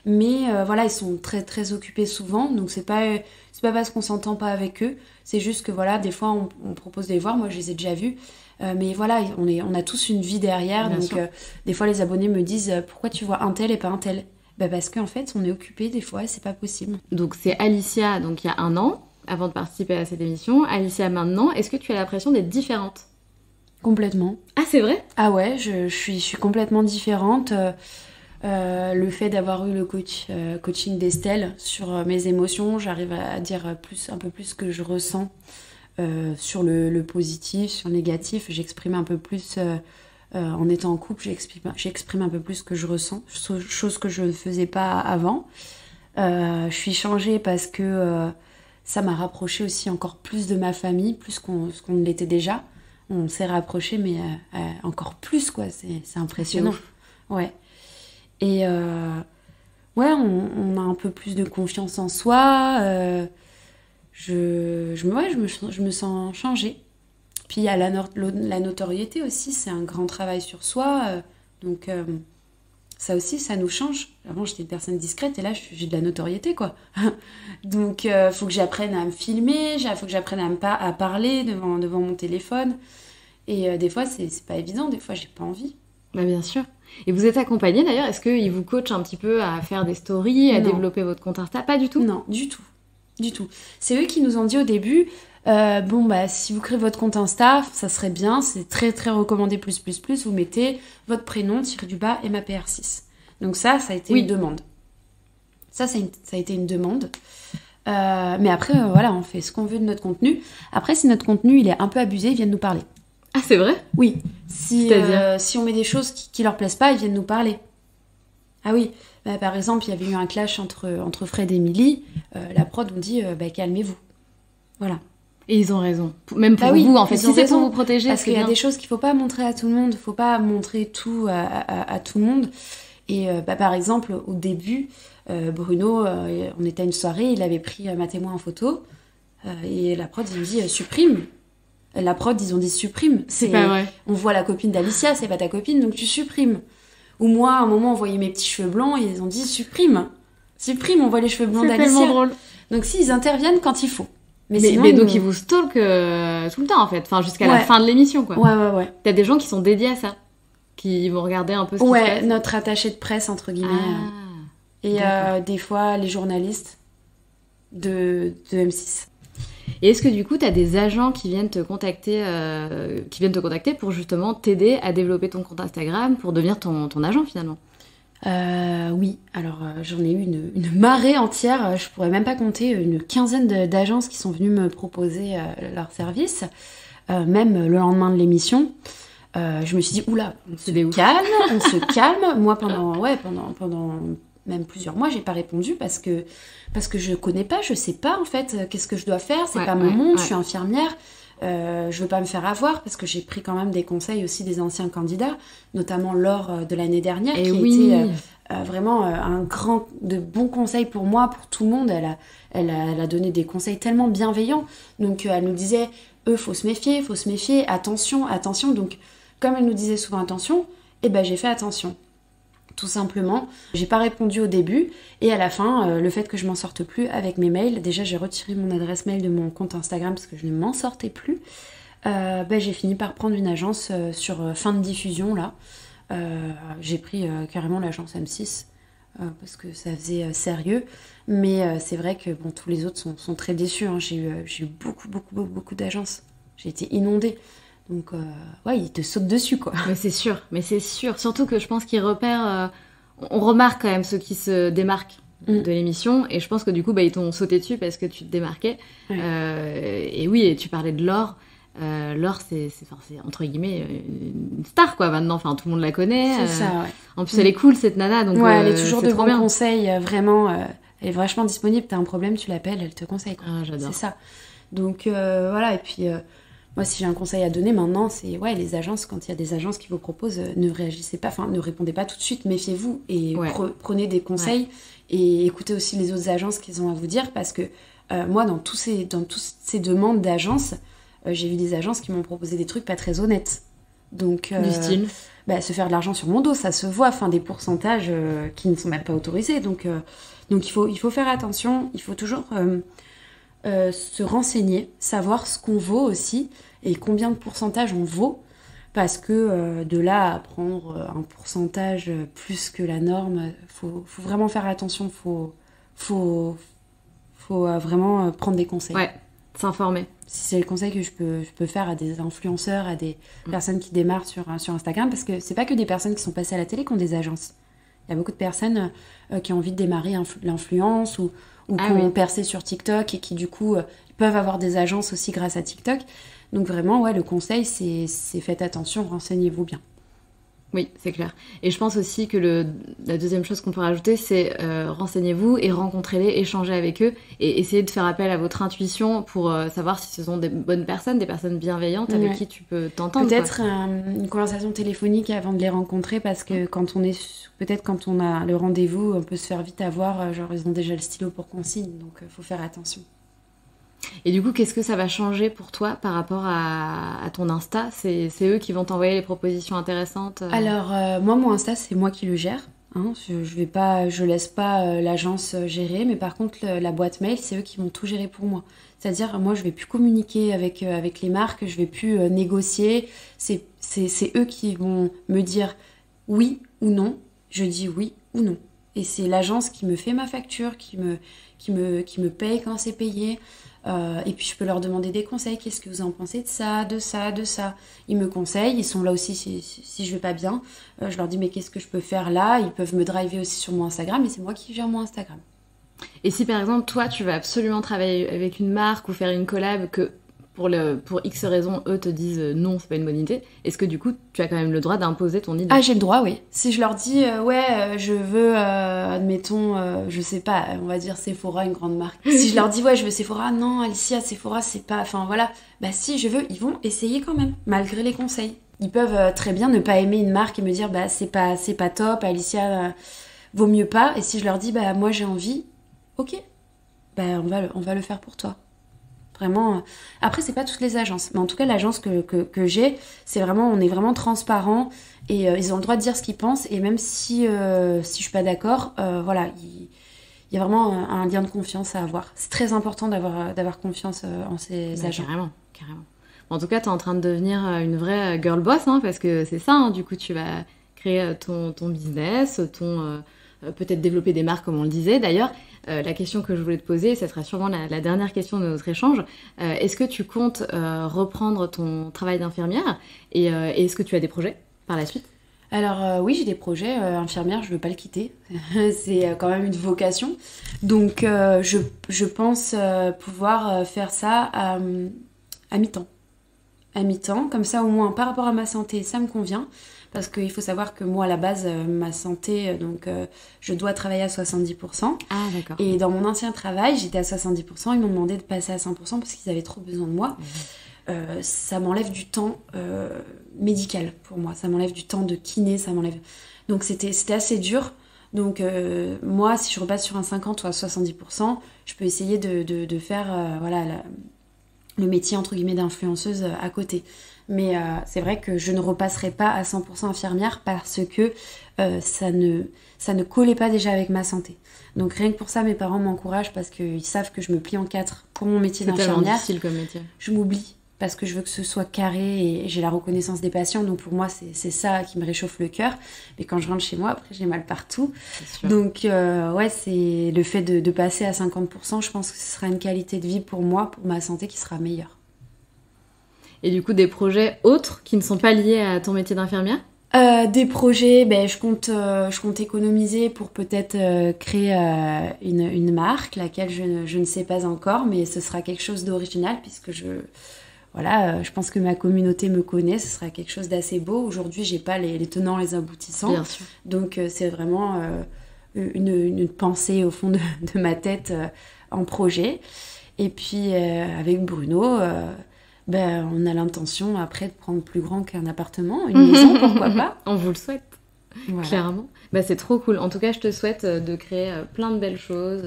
Mais voilà, ils sont très très occupés souvent. Donc c'est pas parce qu'on s'entend pas avec eux. C'est juste que voilà, des fois on propose de les voir. Moi, je les ai déjà vus. Mais voilà, on a tous une vie derrière. Bien Donc sûr. des fois, les abonnés me disent pourquoi tu vois un tel et pas un tel. Parce qu'en fait, on est occupé des fois et c'est pas possible. Donc c'est Alicia, donc il y a un an, avant de participer à cette émission. Alicia maintenant, est-ce que tu as l'impression d'être différente? Complètement. Ah, c'est vrai? Ah ouais, je suis complètement différente. Le fait d'avoir eu le coaching d'Estelle sur mes émotions, j'arrive à dire un peu plus ce que je ressens sur le positif, sur le négatif. J'exprime un peu plus, en étant en couple, j'exprime un peu plus ce que je ressens, chose que je ne faisais pas avant. Je suis changée parce que ça m'a rapprochée aussi encore plus de ma famille, plus qu'on ne l'était déjà. On s'est rapprochés, mais encore plus, quoi. C'est impressionnant. C'est ouf. Ouais. Et ouais, on a un peu plus de confiance en soi. Je me sens changée. Puis il y a la notoriété aussi, c'est un grand travail sur soi. Donc ça aussi, ça nous change. Avant, j'étais une personne discrète et là, j'ai de la notoriété, quoi. Donc faut que j'apprenne à me filmer, faut que j'apprenne à parler devant mon téléphone. Et des fois, c'est pas évident, des fois, j'ai pas envie. Bah, bien sûr. Et vous êtes accompagné d'ailleurs? Est-ce qu'ils vous coachent un petit peu à faire des stories, à développer votre compte Insta? Pas du tout? Non, du tout. Du tout. C'est eux qui nous ont dit au début, si vous créez votre compte Insta, ça serait bien, c'est très très recommandé plus, vous mettez votre prénom, _, et ma PR6. Donc ça a été une demande. Ça a été une demande. Mais après, voilà, on fait ce qu'on veut de notre contenu. Après, si notre contenu il est un peu abusé, ils viennent nous parler. Ah, c'est vrai? Oui. Si on met des choses qui leur plaisent pas, ils viennent nous parler. Ah oui. Bah, par exemple, il y avait eu un clash entre Fred et Émilie. La prod ont dit calmez-vous. Voilà. Et ils ont raison. Même pour vous, en fait. Si c'est pour vous protéger, parce qu'il y a des choses qu'il faut pas montrer à tout le monde. Il faut pas montrer tout à tout le monde. Et par exemple, au début, Bruno, on était à une soirée, il avait pris ma témoin en photo. Et la prod, ils ont dit supprime. La prod, ils ont dit supprime. C'est pas vrai. On voit la copine d'Alicia, c'est pas ta copine, donc tu supprimes. Ou moi, à un moment, on voyait mes petits cheveux blancs et ils ont dit supprime. Supprime, on voit les cheveux blancs d'Alicia. C'est tellement drôle. Donc si, ils interviennent quand il faut. Mais donc ils vous stalkent tout le temps en fait, enfin jusqu'à la fin de l'émission quoi. Ouais. T'as des gens qui sont dédiés à ça, qui vont regarder un peu ce qui se passe. Notre attaché de presse entre guillemets. Et des fois les journalistes de M6. Et est-ce que du coup t'as des agents qui viennent te contacter, pour justement t'aider à développer ton compte Instagram, pour devenir ton agent finalement? Oui, alors j'en ai eu une marée entière, je pourrais même pas compter, une quinzaine d'agences qui sont venues me proposer leurs services, même le lendemain de l'émission. Je me suis dit, oula, on se calme. Moi, pendant même plusieurs mois, j'ai pas répondu parce que je connais pas, je sais pas en fait qu'est-ce que je dois faire, c'est pas mon monde, je suis infirmière. Je veux pas me faire avoir parce que j'ai pris quand même des conseils aussi des anciens candidats, notamment Laure de l'année dernière, qui a été vraiment de bons conseils pour moi, pour tout le monde. Elle a donné des conseils tellement bienveillants. Donc elle nous disait, faut se méfier, attention. Donc comme elle nous disait souvent attention, j'ai fait attention. Tout simplement, j'ai pas répondu au début et à la fin, le fait que je m'en sorte plus avec mes mails, déjà j'ai retiré mon adresse mail de mon compte Instagram parce que je ne m'en sortais plus. J'ai fini par prendre une agence sur fin de diffusion là. J'ai pris carrément l'agence M6 parce que ça faisait sérieux, mais c'est vrai que tous les autres sont très déçus. Hein. J'ai eu beaucoup d'agences. J'ai été inondée. Donc, ils te sautent dessus, quoi. Mais c'est sûr. Surtout que je pense qu'ils repèrent... on remarque quand même ceux qui se démarquent de l'émission. Et je pense que du coup, ils t'ont sauté dessus parce que tu te démarquais. Oui. Et tu parlais de Laure. Laure, c'est entre guillemets une star, quoi, maintenant. Enfin, tout le monde la connaît. C'est ça, ouais. En plus, elle est cool, cette nana. Donc, elle est toujours de bons conseils. Vraiment, elle est vachement disponible. T'as un problème, tu l'appelles, elle te conseille, quoi. Ah, j'adore. C'est ça. Donc, voilà. Et puis... moi, si j'ai un conseil à donner maintenant, c'est les agences, quand il y a des agences qui vous proposent, ne réagissez pas, ne répondez pas tout de suite, méfiez-vous et prenez des conseils et écoutez aussi les autres agences qu'ils ont à vous dire parce que moi, dans toutes ces demandes d'agences, j'ai vu des agences qui m'ont proposé des trucs pas très honnêtes. Donc, du style se faire de l'argent sur mon dos, ça se voit, des pourcentages qui ne sont même pas autorisés. Donc il faut faire attention, il faut toujours... se renseigner, savoir ce qu'on vaut aussi et combien de pourcentage on vaut parce que de là à prendre un pourcentage plus que la norme, faut vraiment faire attention, faut vraiment prendre des conseils. Ouais, s'informer. C'est le conseil que je peux faire à des influenceurs, à des personnes qui démarrent sur Instagram parce que c'est pas que des personnes qui sont passées à la télé qui ont des agences. Il y a beaucoup de personnes qui ont envie de démarrer l'influence ou qui ont percé sur TikTok et qui du coup peuvent avoir des agences aussi grâce à TikTok. Donc vraiment, le conseil, c'est faites attention, renseignez-vous bien. Oui, c'est clair. Et je pense aussi que la deuxième chose qu'on peut rajouter, c'est renseignez-vous et rencontrez-les, échangez avec eux et essayez de faire appel à votre intuition pour savoir si ce sont des bonnes personnes, des personnes bienveillantes avec qui tu peux t'entendre. Peut-être une conversation téléphonique avant de les rencontrer parce que quand on a le rendez-vous, on peut se faire vite avoir, genre ils ont déjà le stylo pour consigne, donc faut faire attention. Et du coup, qu'est-ce que ça va changer pour toi par rapport à ton Insta ? C'est eux qui vont t'envoyer les propositions intéressantes Alors, moi, mon Insta, c'est moi qui le gère. Hein. Je laisse pas l'agence gérer, mais par contre, la boîte mail, c'est eux qui vont tout gérer pour moi. C'est-à-dire, moi, je vais plus communiquer avec les marques, je vais plus négocier. C'est eux qui vont me dire oui ou non, je dis oui ou non. Et c'est l'agence qui me fait ma facture, qui me paye quand c'est payé. Et puis je peux leur demander des conseils. Qu'est-ce que vous en pensez de ça, de ça, de ça? Ils me conseillent. Ils sont là aussi si je vais pas bien. Je leur dis mais qu'est-ce que je peux faire là? Ils peuvent me driver aussi sur mon Instagram. Et c'est moi qui gère mon Instagram. Et si par exemple toi tu veux absolument travailler avec une marque ou faire une collab que pour X raisons, eux te disent non, c'est pas une bonne idée, est-ce que du coup, tu as quand même le droit d'imposer ton idée? Ah, j'ai le droit, oui. Si je leur dis, je veux, admettons, je sais pas, on va dire Sephora, une grande marque. Si je leur dis, ouais, je veux Sephora, non, Alicia, Sephora, c'est pas... Enfin, voilà. Bah si, je veux, ils vont essayer quand même, malgré les conseils. Ils peuvent très bien ne pas aimer une marque et me dire, bah c'est pas top, Alicia, vaut mieux pas. Et si je leur dis, bah moi j'ai envie, ok, bah on va le faire pour toi. Vraiment. Après, c'est pas toutes les agences, mais en tout cas, l'agence que j'ai, c'est vraiment, on est vraiment transparent et ils ont le droit de dire ce qu'ils pensent. Et même si je suis pas d'accord, voilà, il y a vraiment un lien de confiance à avoir. C'est très important d'avoir confiance en ces agents. Carrément. En tout cas, t'es en train de devenir une vraie girl boss, hein, parce que c'est ça. Hein, du coup, tu vas créer ton business, peut-être développer des marques, comme on le disait. D'ailleurs, la question que je voulais te poser, ça sera sûrement la dernière question de notre échange. Est-ce que tu comptes reprendre ton travail d'infirmière et est-ce que tu as des projets par la suite? Alors oui, j'ai des projets. Infirmière, je veux pas le quitter. C'est quand même une vocation. Donc je pense pouvoir faire ça à mi-temps. À mi-temps, comme ça au moins par rapport à ma santé, ça me convient. Parce qu'il faut savoir que moi, à la base, ma santé, je dois travailler à 70%. Ah, d'accord. Et dans mon ancien travail, j'étais à 70%. Ils m'ont demandé de passer à 100% parce qu'ils avaient trop besoin de moi. Ça m'enlève du temps médical pour moi. Ça m'enlève du temps de kiné, ça m'enlève... Donc, c'était assez dur. Donc, moi, si je repasse sur un 50 ou à 70%, je peux essayer de faire le métier, entre guillemets, d'influenceuse à côté. Mais c'est vrai que je ne repasserai pas à 100% infirmière parce que ça ne collait pas déjà avec ma santé. Donc rien que pour ça, mes parents m'encouragent parce qu'ils savent que je me plie en quatre pour mon métier d'infirmière. C'est tellement difficile comme métier. Je m'oublie parce que je veux que ce soit carré et j'ai la reconnaissance des patients. Donc pour moi, c'est ça qui me réchauffe le cœur. Mais quand je rentre chez moi, après, j'ai mal partout. Donc c'est le fait de passer à 50%, je pense que ce sera une qualité de vie pour moi, pour ma santé qui sera meilleure. Et du coup, des projets autres qui ne sont pas liés à ton métier d'infirmière? Des projets, je compte économiser pour peut-être créer une marque, laquelle je ne sais pas encore, mais ce sera quelque chose d'original puisque je pense que ma communauté me connaît, ce sera quelque chose d'assez beau. Aujourd'hui, j'ai pas les tenants, les aboutissants. Bien sûr. Donc c'est vraiment une pensée au fond de ma tête en projet. Et puis avec Bruno... on a l'intention après de prendre plus grand qu'un appartement, une maison, pourquoi pas. On vous le souhaite, voilà. Clairement. C'est trop cool. En tout cas, je te souhaite de créer plein de belles choses,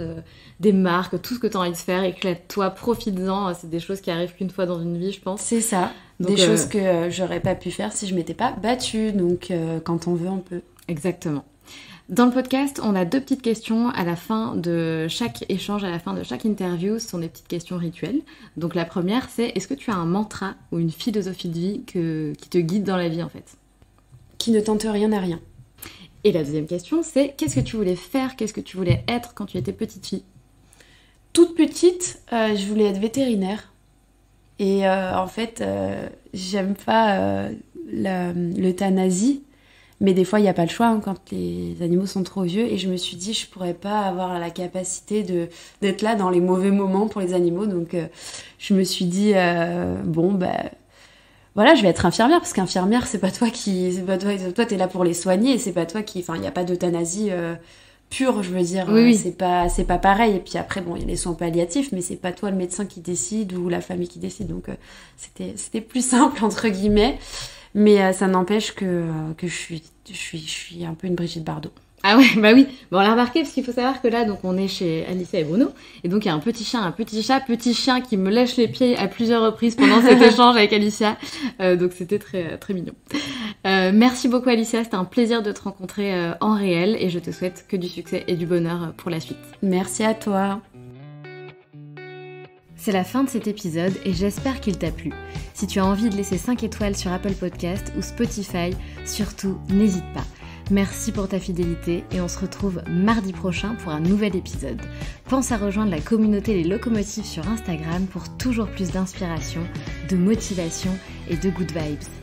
des marques, tout ce que tu as envie de faire, éclate-toi, profites-en. C'est des choses qui arrivent qu'une fois dans une vie, je pense. C'est ça. Donc, des choses que j'aurais pas pu faire si je m'étais pas battue. Donc, quand on veut, on peut. Exactement. Dans le podcast, on a 2 petites questions à la fin de chaque échange, à la fin de chaque interview. Ce sont des petites questions rituelles. Donc la première, c'est est-ce que tu as un mantra ou une philosophie de vie qui te guide dans la vie en fait? Qui ne tente rien à rien. Et la deuxième question, c'est qu'est-ce que tu voulais faire, qu'est-ce que tu voulais être quand tu étais petite fille? Toute petite, je voulais être vétérinaire. Et en fait, j'aime pas l'euthanasie. Mais des fois, il n'y a pas le choix quand les animaux sont trop vieux. Et je me suis dit, je pourrais pas avoir la capacité d'être là dans les mauvais moments pour les animaux. Donc, je me suis dit, voilà, je vais être infirmière. Parce qu'infirmière, c'est pas toi, t'es là pour les soigner. Et c'est pas toi qui... Enfin, il n'y a pas d'euthanasie pure, je veux dire. Oui. C'est pas pareil. Et puis après, il y a les soins palliatifs. Mais c'est pas toi le médecin qui décide ou la famille qui décide. Donc, c'était plus simple, entre guillemets. Mais ça n'empêche que je suis un peu une Brigitte Bardot. Ah ouais, oui. On l'a remarqué parce qu'il faut savoir que là, donc on est chez Alicia et Bruno. Et donc il y a un petit chien, un petit chat, petit chien qui me lèche les pieds à plusieurs reprises pendant cet échange avec Alicia. Donc c'était très, très mignon. Merci beaucoup Alicia, c'était un plaisir de te rencontrer en réel. Et je te souhaite que du succès et du bonheur pour la suite. Merci à toi. C'est la fin de cet épisode et j'espère qu'il t'a plu. Si tu as envie de laisser 5 étoiles sur Apple Podcast ou Spotify, surtout n'hésite pas. Merci pour ta fidélité et on se retrouve mardi prochain pour un nouvel épisode. Pense à rejoindre la communauté Les Locomotives sur Instagram pour toujours plus d'inspiration, de motivation et de good vibes.